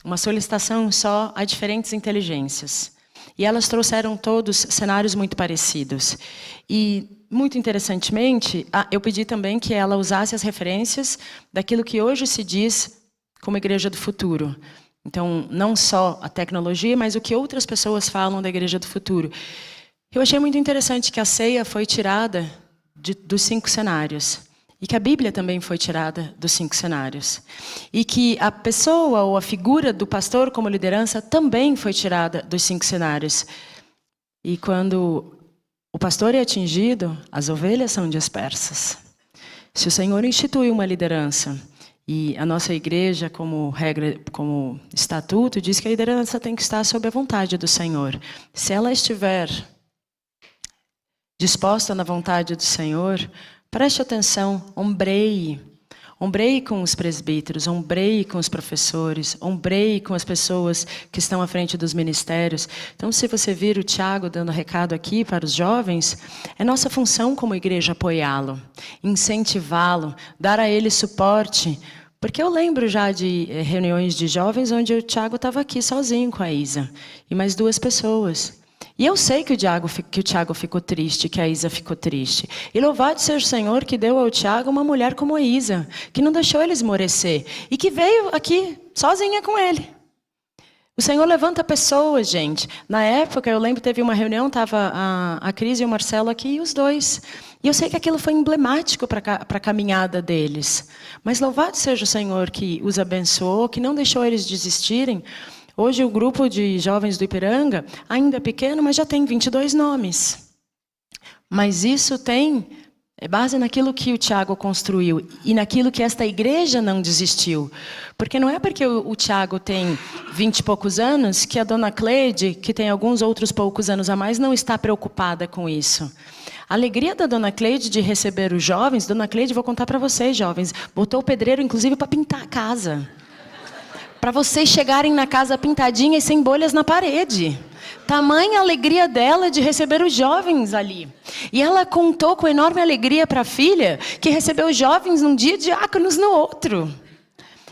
uma solicitação só a diferentes inteligências. E elas trouxeram todos cenários muito parecidos. E, muito interessantemente, eu pedi também que ela usasse as referências daquilo que hoje se diz como igreja do futuro. Então, não só a tecnologia, mas o que outras pessoas falam da igreja do futuro. Eu achei muito interessante que a ceia foi tirada dos 5 cenários. E que a Bíblia também foi tirada dos 5 cenários. E que a pessoa ou a figura do pastor como liderança também foi tirada dos 5 cenários. E quando o pastor é atingido, as ovelhas são dispersas. Se o Senhor institui uma liderança, e a nossa igreja, como regra, como estatuto, diz que a liderança tem que estar sob a vontade do Senhor. Se ela estiver disposta na vontade do Senhor, preste atenção, ombreie. Ombreie com os presbíteros, ombreie com os professores, ombreie com as pessoas que estão à frente dos ministérios. Então, se você vir o Tiago dando recado aqui para os jovens, é nossa função como igreja apoiá-lo, incentivá-lo, dar a ele suporte. Porque eu lembro já de reuniões de jovens onde o Tiago estava aqui sozinho com a Isa e mais 2 pessoas. E eu sei que o Tiago ficou triste, que a Isa ficou triste. E louvado seja o Senhor que deu ao Tiago uma mulher como a Isa, que não deixou ele esmorecer e que veio aqui sozinha com ele. O Senhor levanta pessoas, gente. Na época, eu lembro, teve uma reunião, estava a Cris e o Marcelo aqui, e os 2. E eu sei que aquilo foi emblemático para a caminhada deles. Mas louvado seja o Senhor que os abençoou, que não deixou eles desistirem. Hoje o grupo de jovens do Ipiranga, ainda é pequeno, mas já tem 22 nomes. Mas isso é base naquilo que o Tiago construiu e naquilo que esta igreja não desistiu. Porque não é porque o Tiago tem 20 e poucos anos que a dona Cleide, que tem alguns outros poucos anos a mais, não está preocupada com isso. A alegria da Dona Cleide de receber os jovens, Dona Cleide, vou contar para vocês, jovens, botou o pedreiro, inclusive, para pintar a casa. Para vocês chegarem na casa pintadinha e sem bolhas na parede. Tamanha alegria dela de receber os jovens ali. E ela contou com enorme alegria para a filha, que recebeu os jovens num dia e diáconos no outro.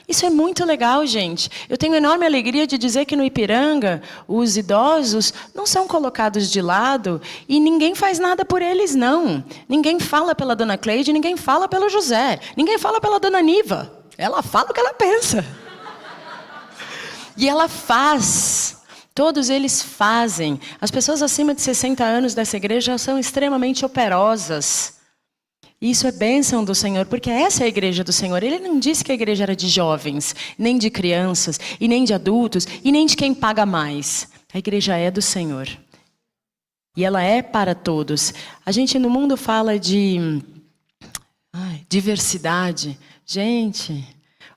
Isso é muito legal, gente. Eu tenho enorme alegria de dizer que no Ipiranga, os idosos não são colocados de lado e ninguém faz nada por eles, não. Ninguém fala pela Dona Cleide, ninguém fala pelo José, ninguém fala pela Dona Niva. Ela fala o que ela pensa. E ela faz. Todos eles fazem. As pessoas acima de 60 anos dessa igreja são extremamente operosas. Isso é bênção do Senhor, porque essa é a igreja do Senhor. Ele não disse que a igreja era de jovens, nem de crianças, e nem de adultos, e nem de quem paga mais. A igreja é do Senhor. E ela é para todos. A gente no mundo fala de diversidade. Gente,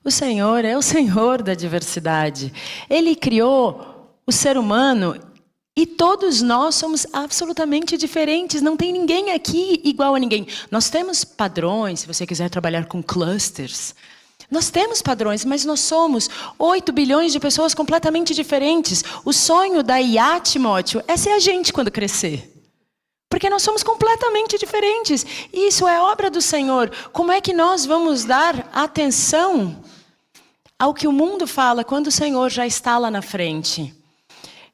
o Senhor é o Senhor da diversidade. Ele criou o ser humano e todos nós somos absolutamente diferentes. Não tem ninguém aqui igual a ninguém. Nós temos padrões, se você quiser trabalhar com clusters. Nós temos padrões, mas nós somos 8 bilhões de pessoas completamente diferentes. O sonho da IA, Timóteo, é ser a gente quando crescer. Porque nós somos completamente diferentes. E isso é obra do Senhor. Como é que nós vamos dar atenção ao que o mundo fala quando o Senhor já está lá na frente?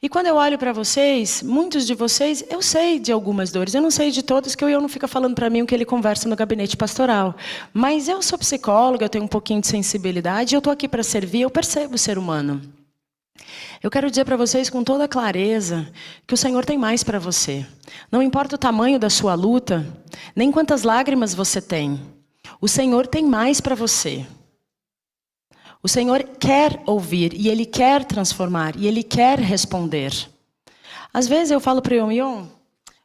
E quando eu olho para vocês, muitos de vocês, eu sei de algumas dores. Eu não sei de todas, que o Ion não fica falando para mim o que ele conversa no gabinete pastoral. Mas eu sou psicóloga, eu tenho um pouquinho de sensibilidade, eu estou aqui para servir, eu percebo o ser humano. Eu quero dizer para vocês com toda clareza que o Senhor tem mais para você. Não importa o tamanho da sua luta, nem quantas lágrimas você tem. O Senhor tem mais para você. O Senhor quer ouvir, e Ele quer transformar, e Ele quer responder. Às vezes eu falo para o Ion,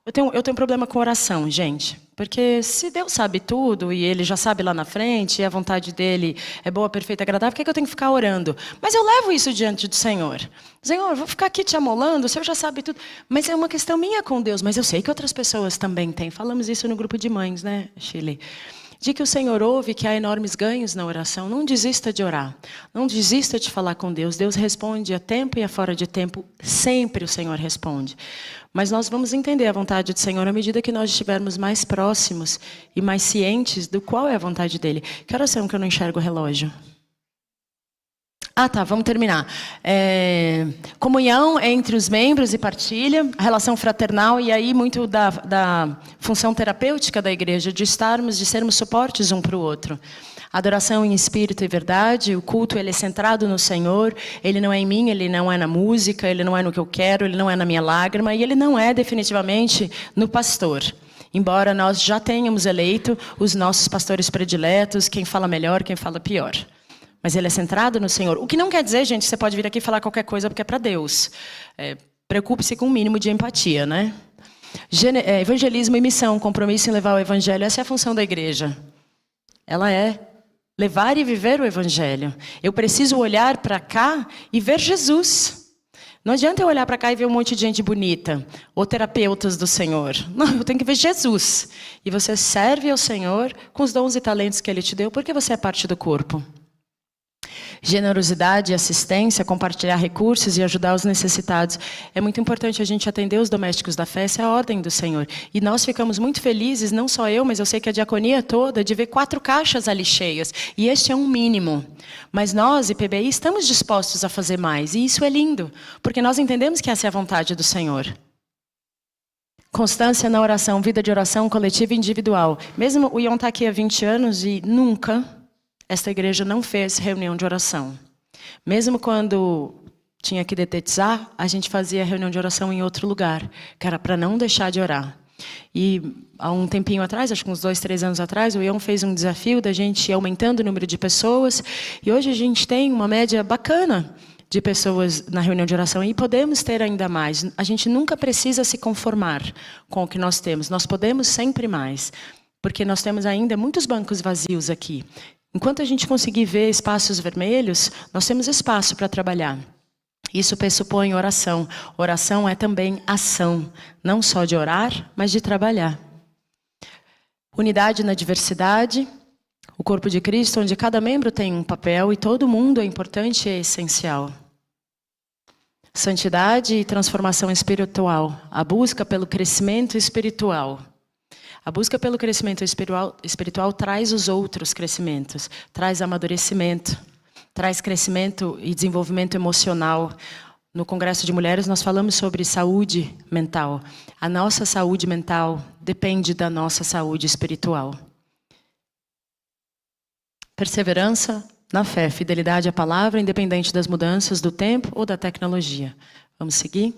eu tenho problema com oração, gente. Porque se Deus sabe tudo, e Ele já sabe lá na frente, e a vontade dEle é boa, perfeita, agradável, por que eu tenho que ficar orando? Mas eu levo isso diante do Senhor. Senhor, eu vou ficar aqui te amolando, o Senhor já sabe tudo. Mas é uma questão minha com Deus, mas eu sei que outras pessoas também têm. Falamos isso no grupo de mães, né, Shirley? De que o Senhor ouve, que há enormes ganhos na oração. Não desista de orar. Não desista de falar com Deus. Deus responde a tempo e a fora de tempo. Sempre o Senhor responde. Mas nós vamos entender a vontade do Senhor à medida que nós estivermos mais próximos e mais cientes do qual é a vontade dEle. Que horas são que eu não enxergo o relógio? Ah, tá, vamos terminar. Comunhão entre os membros e partilha, a relação fraternal, e aí muito da função terapêutica da igreja, de sermos suportes um para o outro. Adoração em espírito e verdade, o culto ele é centrado no Senhor, ele não é em mim, ele não é na música, ele não é no que eu quero, ele não é na minha lágrima, e ele não é definitivamente no pastor. Embora nós já tenhamos eleito os nossos pastores prediletos, quem fala melhor, quem fala pior. Mas ele é centrado no Senhor. O que não quer dizer, gente, você pode vir aqui falar qualquer coisa porque é para Deus. Preocupe-se com um mínimo de empatia, né? Evangelismo e missão, compromisso em levar o evangelho. Essa é a função da igreja. Ela é levar e viver o evangelho. Eu preciso olhar para cá e ver Jesus. Não adianta eu olhar para cá e ver um monte de gente bonita, ou terapeutas do Senhor. Não, eu tenho que ver Jesus. E você serve ao Senhor com os dons e talentos que Ele te deu, porque você é parte do corpo. Generosidade e assistência, compartilhar recursos e ajudar os necessitados. É muito importante a gente atender os domésticos da fé, essa é a ordem do Senhor. E nós ficamos muito felizes, não só eu, mas eu sei que a diaconia toda, de ver 4 caixas ali cheias. E este é um mínimo. Mas nós, IPBI, estamos dispostos a fazer mais. E isso é lindo, porque nós entendemos que essa é a vontade do Senhor. Constância na oração, vida de oração coletiva e individual. Mesmo o Ion está aqui há 20 anos e nunca... esta igreja não fez reunião de oração. Mesmo quando tinha que detetizar, a gente fazia reunião de oração em outro lugar, que era para não deixar de orar. E há um tempinho atrás, acho que uns 2, 3 anos atrás, o Ion fez um desafio da gente ir aumentando o número de pessoas. E hoje a gente tem uma média bacana de pessoas na reunião de oração e podemos ter ainda mais. A gente nunca precisa se conformar com o que nós temos. Nós podemos sempre mais, porque nós temos ainda muitos bancos vazios aqui. Enquanto a gente conseguir ver espaços vermelhos, nós temos espaço para trabalhar. Isso pressupõe oração. Oração é também ação, não só de orar, mas de trabalhar. Unidade na diversidade, o corpo de Cristo, onde cada membro tem um papel e todo mundo é importante e é essencial. Santidade e transformação espiritual, a busca pelo crescimento espiritual. A busca pelo crescimento espiritual traz os outros crescimentos, traz amadurecimento, traz crescimento e desenvolvimento emocional. No Congresso de Mulheres nós falamos sobre saúde mental. A nossa saúde mental depende da nossa saúde espiritual. Perseverança na fé, fidelidade à palavra, independente das mudanças do tempo ou da tecnologia. Vamos seguir?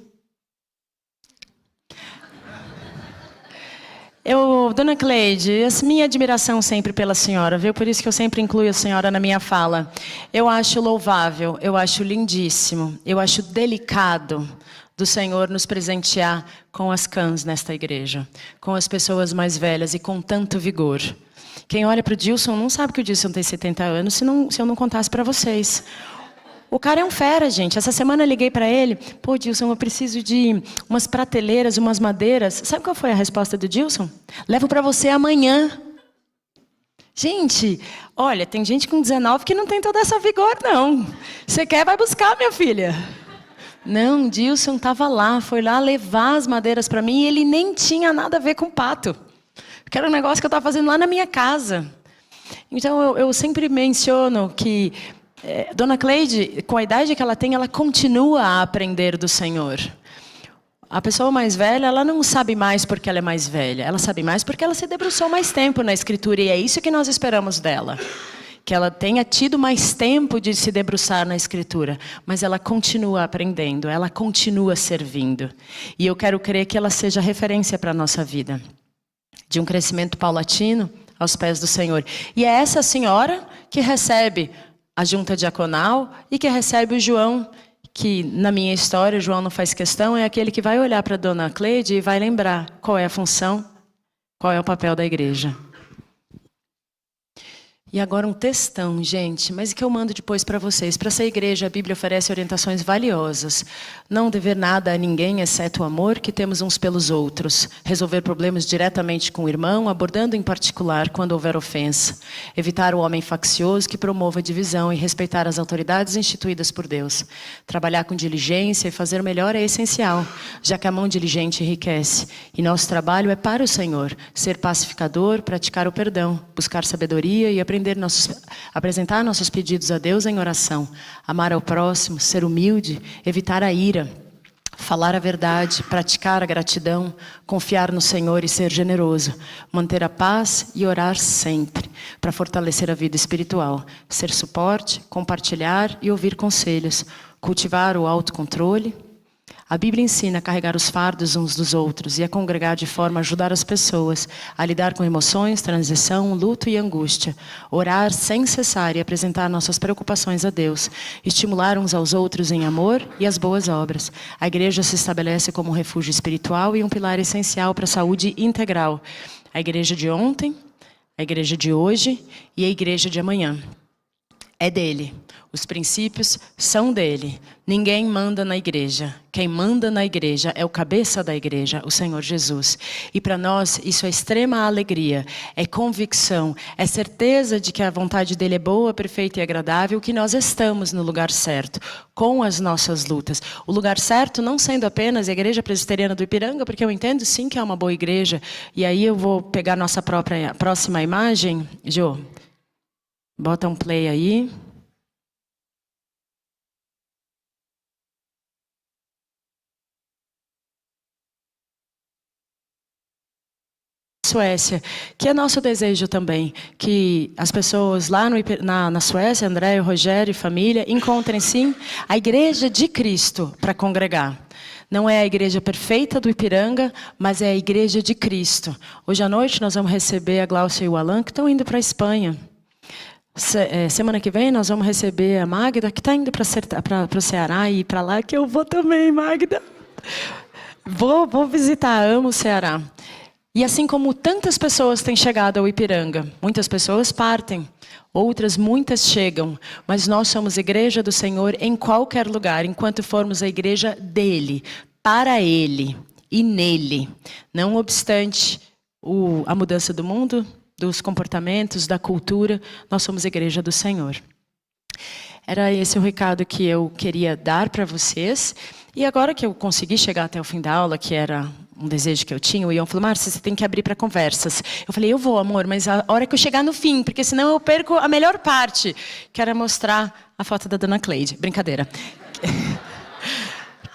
Dona Cleide, minha admiração sempre pela senhora, viu? Por isso que eu sempre incluo a senhora na minha fala. Eu acho louvável, eu acho lindíssimo, eu acho delicado do Senhor nos presentear com as cãs nesta igreja, com as pessoas mais velhas e com tanto vigor. Quem olha para o Dilson não sabe que o Dilson tem 70 anos se eu não contasse para vocês. O cara é um fera, gente. Essa semana eu liguei para ele. Pô, Dilson, eu preciso de umas prateleiras, umas madeiras. Sabe qual foi a resposta do Dilson? Levo para você amanhã. Gente, olha, tem gente com 19 que não tem toda essa vigor, não. Você quer, vai buscar, minha filha. Não, Dilson estava lá, foi lá levar as madeiras para mim e ele nem tinha nada a ver com pato. Que era um negócio que eu estava fazendo lá na minha casa. Então, eu sempre menciono que Dona Cleide, com a idade que ela tem, ela continua a aprender do Senhor. A pessoa mais velha, ela não sabe mais porque ela é mais velha. Ela sabe mais porque ela se debruçou mais tempo na Escritura. E é isso que nós esperamos dela. Que ela tenha tido mais tempo de se debruçar na Escritura. Mas ela continua aprendendo, ela continua servindo. E eu quero crer que ela seja referência para a nossa vida. De um crescimento paulatino aos pés do Senhor. E é essa senhora que recebe a junta diaconal e que recebe o João, que na minha história, o João não faz questão, é aquele que vai olhar para a Dona Cleide e vai lembrar qual é a função, qual é o papel da igreja. E agora um textão, gente, mas que eu mando depois para vocês. Para essa igreja, a Bíblia oferece orientações valiosas. Não dever nada a ninguém, exceto o amor que temos uns pelos outros. Resolver problemas diretamente com o irmão, abordando em particular quando houver ofensa. Evitar o homem faccioso que promova a divisão e respeitar as autoridades instituídas por Deus. Trabalhar com diligência e fazer melhor é essencial, já que a mão diligente enriquece. E nosso trabalho é para o Senhor. Ser pacificador, praticar o perdão, buscar sabedoria e apresentar nossos pedidos a Deus em oração, amar ao próximo, ser humilde, evitar a ira, falar a verdade, praticar a gratidão, confiar no Senhor e ser generoso, manter a paz e orar sempre, para fortalecer a vida espiritual, ser suporte, compartilhar e ouvir conselhos, cultivar o autocontrole. A Bíblia ensina a carregar os fardos uns dos outros e a congregar de forma a ajudar as pessoas a lidar com emoções, transição, luto e angústia. Orar sem cessar e apresentar nossas preocupações a Deus. Estimular uns aos outros em amor e as boas obras. A igreja se estabelece como um refúgio espiritual e um pilar essencial para a saúde integral. A igreja de ontem, a igreja de hoje e a igreja de amanhã. É dele. Os princípios são dele. Ninguém manda na igreja. Quem manda na igreja é o cabeça da igreja, o Senhor Jesus. E para nós isso é extrema alegria, é convicção, é certeza de que a vontade dele é boa, perfeita e agradável, que nós estamos no lugar certo, com as nossas lutas. O lugar certo não sendo apenas a Igreja Presbiteriana do Ipiranga, porque eu entendo sim que é uma boa igreja. E aí eu vou pegar nossa próxima imagem. Jô, bota um play aí. Suécia, que é nosso desejo também, que as pessoas lá na Suécia, André, Rogério e família, encontrem sim a igreja de Cristo para congregar. Não é a igreja perfeita do Ipiranga, mas é a igreja de Cristo. Hoje à noite nós vamos receber a Glaucia e o Alan, que estão indo para a Espanha. Semana que vem nós vamos receber a Magda, que está indo para o Ceará e ir para lá, que eu vou também, Magda. Vou visitar, amo o Ceará. E assim como tantas pessoas têm chegado ao Ipiranga, muitas pessoas partem, muitas chegam, mas nós somos igreja do Senhor em qualquer lugar, enquanto formos a igreja dele, para ele e nele. Não obstante a mudança do mundo, dos comportamentos, da cultura. Nós somos a igreja do Senhor. Era esse o recado que eu queria dar para vocês. E agora que eu consegui chegar até o fim da aula, que era um desejo que eu tinha, o Ian falou, Márcia, você tem que abrir para conversas. Eu falei, eu vou, amor, mas a hora que eu chegar no fim, porque senão eu perco a melhor parte, que era mostrar a foto da Dona Cleide. Brincadeira.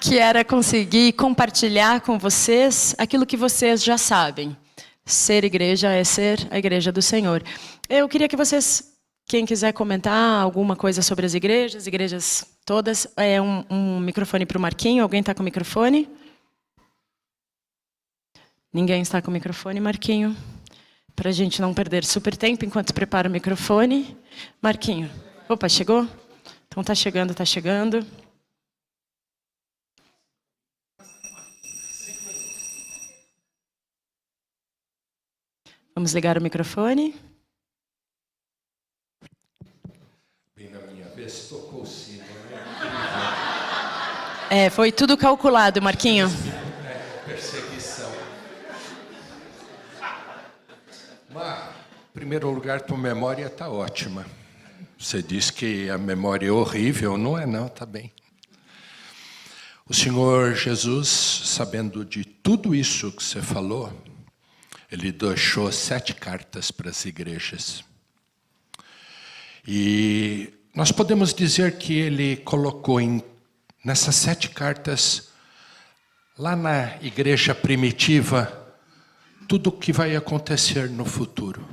Que era conseguir compartilhar com vocês aquilo que vocês já sabem. Ser igreja é ser a igreja do Senhor. Eu queria que vocês... Quem quiser comentar alguma coisa sobre as igrejas todas, é um microfone para o Marquinho. Alguém está com o microfone? Ninguém está com o microfone, Marquinho? Para a gente não perder super tempo enquanto prepara o microfone. Marquinho. Opa, chegou? Então está chegando, está chegando. Vamos ligar o microfone. Tocou o sino, né? Foi tudo calculado, Marquinho. Perseguição. Mas, em primeiro lugar, tua memória está ótima. Você disse que a memória é horrível, não é não, está bem. O Senhor Jesus, sabendo de tudo isso que você falou, Ele deixou 7 cartas para as igrejas. E nós podemos dizer que Ele colocou nessas 7 cartas, lá na igreja primitiva, tudo o que vai acontecer no futuro.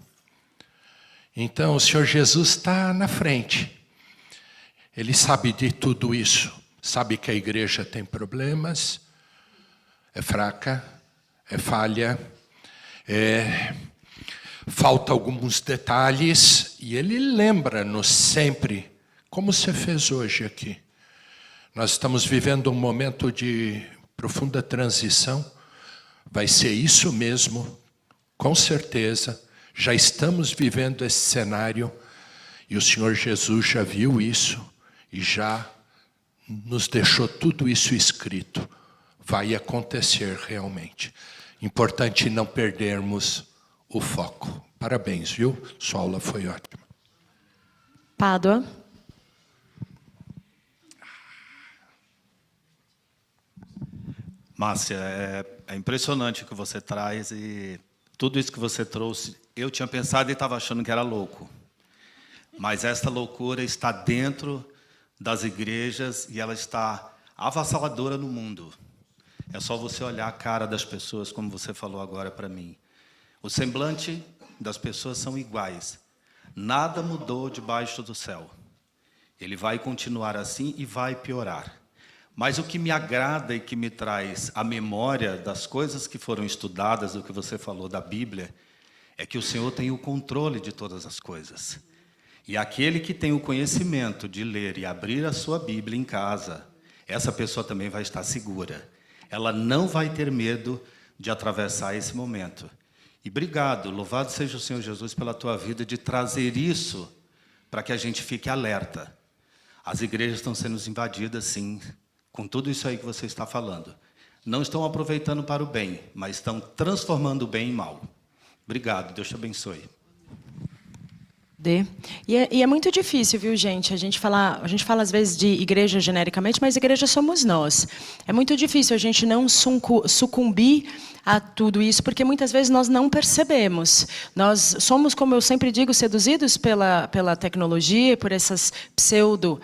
Então, o Senhor Jesus está na frente. Ele sabe de tudo isso. Sabe que a igreja tem problemas, é fraca, é falha, falta alguns detalhes, e Ele lembra-nos sempre, como você fez hoje aqui. Nós estamos vivendo um momento de profunda transição, vai ser isso mesmo, com certeza, já estamos vivendo esse cenário, e o Senhor Jesus já viu isso, e já nos deixou tudo isso escrito. Vai acontecer realmente. Importante não perdermos o foco. Parabéns, viu? Sua aula foi ótima. Pádua. Márcia, é impressionante o que você traz e tudo isso que você trouxe, eu tinha pensado e estava achando que era louco. Mas esta loucura está dentro das igrejas e ela está avassaladora no mundo. É só você olhar a cara das pessoas, como você falou agora para mim. O semblante das pessoas são iguais. Nada mudou debaixo do céu. Ele vai continuar assim e vai piorar. Mas o que me agrada e que me traz a memória das coisas que foram estudadas, do que você falou da Bíblia, é que o Senhor tem o controle de todas as coisas. E aquele que tem o conhecimento de ler e abrir a sua Bíblia em casa, essa pessoa também vai estar segura. Ela não vai ter medo de atravessar esse momento. E obrigado, louvado seja o Senhor Jesus pela tua vida de trazer isso para que a gente fique alerta. As igrejas estão sendo invadidas, sim, com tudo isso aí que você está falando. Não estão aproveitando para o bem, mas estão transformando o bem em mal. Obrigado, Deus te abençoe. E é muito difícil, viu, gente? A gente fala às vezes de igreja genericamente, mas igreja somos nós. É muito difícil a gente não sucumbir a tudo isso, porque muitas vezes nós não percebemos. Nós somos, como eu sempre digo, seduzidos pela tecnologia, por essas pseudo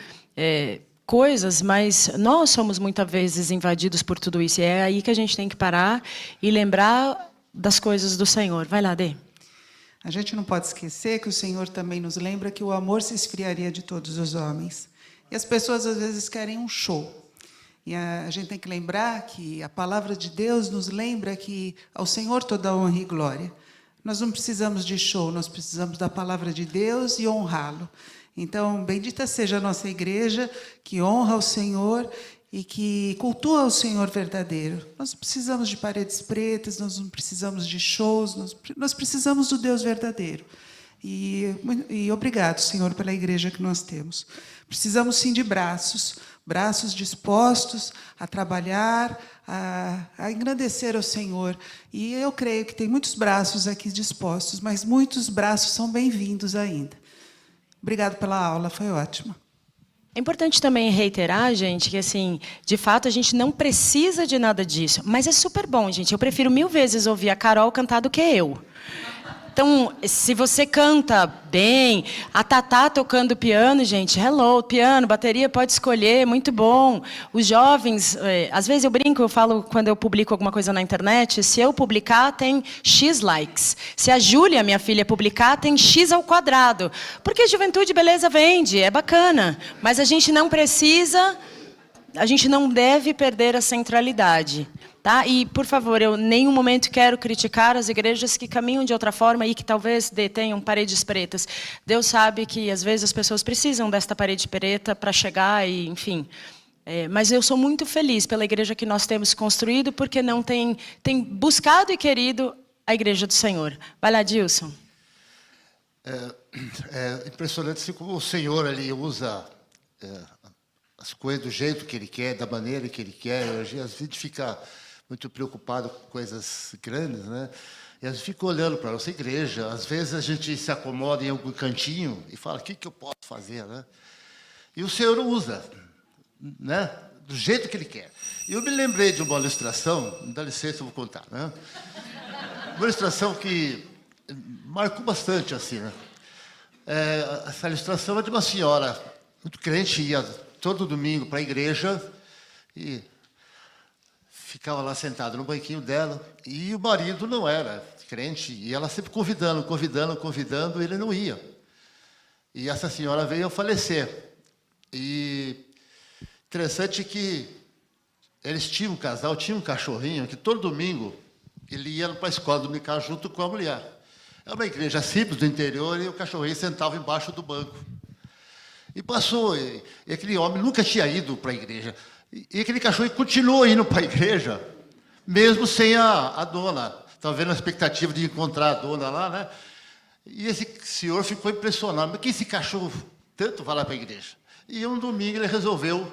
coisas, mas nós somos muitas vezes invadidos por tudo isso. E é aí que a gente tem que parar e lembrar das coisas do Senhor. Vai lá, Dê. A gente não pode esquecer que o Senhor também nos lembra que o amor se esfriaria de todos os homens. E as pessoas, às vezes, querem um show. E a gente tem que lembrar que a palavra de Deus nos lembra que ao Senhor toda a honra e glória. Nós não precisamos de show, nós precisamos da palavra de Deus e honrá-lo. Então, bendita seja a nossa igreja, que honra o Senhor e que cultua o Senhor verdadeiro. Nós não precisamos de paredes pretas, nós não precisamos de shows, nós precisamos do Deus verdadeiro. E obrigado, Senhor, pela igreja que nós temos. Precisamos, sim, de braços, braços dispostos a trabalhar, a engrandecer ao Senhor. E eu creio que tem muitos braços aqui dispostos, mas muitos braços são bem-vindos ainda. Obrigada pela aula, foi ótima. É importante também reiterar, gente, que assim, de fato a gente não precisa de nada disso, mas é super bom, gente. Eu prefiro 1000 vezes ouvir a Carol cantar do que eu. Então, se você canta bem, a Tatá tocando piano, gente, hello, piano, bateria, pode escolher, muito bom. Os jovens, às vezes eu brinco, eu falo quando eu publico alguma coisa na internet, se eu publicar, tem X likes. Se a Júlia, minha filha, publicar, tem X ao quadrado. Porque juventude, beleza, vende, é bacana. Mas a gente não precisa, a gente não deve perder a centralidade. Tá? E, por favor, eu em nenhum momento quero criticar as igrejas que caminham de outra forma e que talvez tenham paredes pretas. Deus sabe que, às vezes, as pessoas precisam desta parede preta para chegar, e, enfim. Mas eu sou muito feliz pela igreja que nós temos construído, porque não tem buscado e querido a igreja do Senhor. Vai lá, Dilson. É impressionante assim, como o Senhor ali usa as coisas do jeito que Ele quer, da maneira que Ele quer. Às vezes a gente fica muito preocupado com coisas grandes, né? E a gente fica olhando para a nossa igreja. Às vezes a gente se acomoda em algum cantinho e fala, o que eu posso fazer, né? E o Senhor usa, né? Do jeito que Ele quer. E eu me lembrei de uma ilustração, me dá licença, eu vou contar, né? Uma ilustração que marcou bastante, assim, né? Essa ilustração é de uma senhora muito crente, ia todo domingo para a igreja e ficava lá sentada no banquinho dela, e o marido não era crente, e ela sempre convidando, e ele não ia. E essa senhora veio a falecer. E interessante que eles tinham um casal, tinha um cachorrinho, que todo domingo ele ia para a escola dominical junto com a mulher. É uma igreja simples do interior, e o cachorrinho sentava embaixo do banco. E passou, e aquele homem nunca tinha ido para a igreja. E aquele cachorro continuou indo para a igreja, mesmo sem a dona. Estava vendo a expectativa de encontrar a dona lá, né? E esse senhor ficou impressionado. Mas que esse cachorro tanto vai lá para a igreja? E um domingo ele resolveu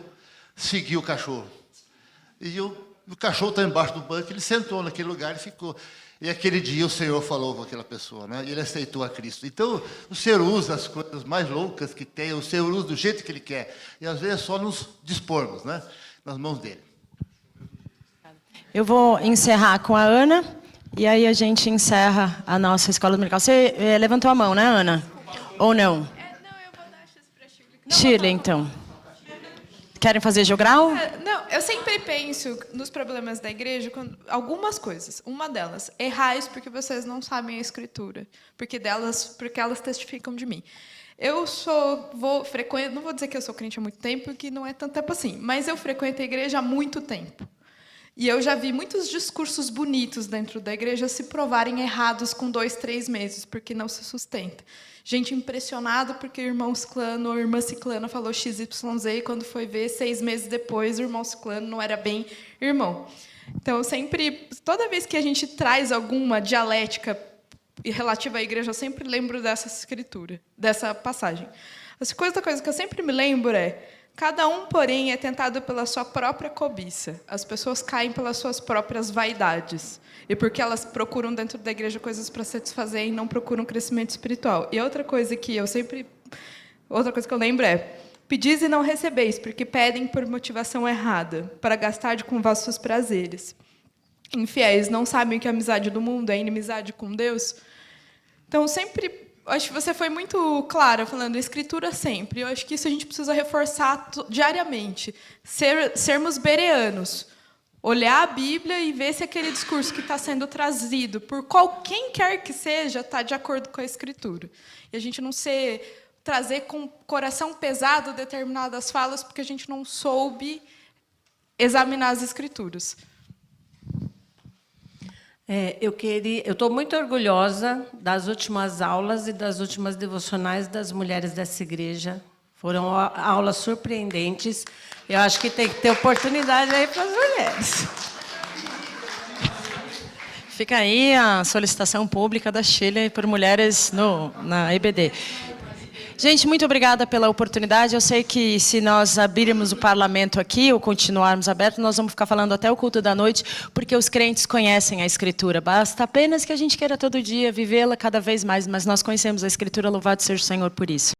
seguir o cachorro. E o cachorro está embaixo do banco, ele sentou naquele lugar e ficou. E aquele dia o Senhor falou com aquela pessoa, né? E ele aceitou a Cristo. Então, o Senhor usa as coisas mais loucas que tem, o Senhor usa do jeito que Ele quer. E às vezes é só nos dispormos, né? Nas mãos dele. Eu vou encerrar com a Ana, e aí a gente encerra a nossa escola dominical. Você levantou a mão, né, Ana? Ou não? Não, eu vou dar X para Shirley. Shirley, então. Querem fazer jogral? Não, eu sempre penso nos problemas da igreja, algumas coisas. Uma delas, errais porque vocês não sabem a Escritura, porque elas testificam de mim. Eu frequento, não vou dizer que eu sou crente há muito tempo, porque não é tanto tempo assim, mas eu frequento a igreja há muito tempo. E eu já vi muitos discursos bonitos dentro da igreja se provarem errados com 2, 3 meses, porque não se sustenta. Gente impressionada porque o irmão Ciclano ou a irmã Ciclana falou XYZ, e quando foi ver, 6 meses depois, o irmão Ciclano não era bem irmão. Então, sempre, toda vez que a gente traz alguma dialética relativa à igreja, eu sempre lembro dessa escritura, dessa passagem. Outra coisa que eu sempre me lembro é: cada um, porém, é tentado pela sua própria cobiça. As pessoas caem pelas suas próprias vaidades. E porque elas procuram dentro da igreja coisas para satisfazer e não procuram crescimento espiritual. E outra coisa que eu lembro é: pedis e não recebeis, porque pedem por motivação errada, para gastar com vossos prazeres. Infiéis, não sabem que a amizade do mundo é inimizade com Deus? Então, acho que você foi muito clara falando Escritura sempre. Eu acho que isso a gente precisa reforçar diariamente. Sermos bereanos. Olhar a Bíblia e ver se aquele discurso que está sendo trazido por quem quer que seja está de acordo com a Escritura. E a gente não trazer com coração pesado determinadas falas porque a gente não soube examinar as Escrituras. Eu estou muito orgulhosa das últimas aulas e das últimas devocionais das mulheres dessa igreja. Foram aulas surpreendentes. Eu acho que tem que ter oportunidade aí para as mulheres. Fica aí a solicitação pública da Shirley por mulheres na EBD. Gente, muito obrigada pela oportunidade. Eu sei que se nós abrirmos o parlamento aqui, ou continuarmos aberto, nós vamos ficar falando até o culto da noite, porque os crentes conhecem a Escritura. Basta apenas que a gente queira todo dia vivê-la cada vez mais, mas nós conhecemos a Escritura, louvado seja o Senhor por isso.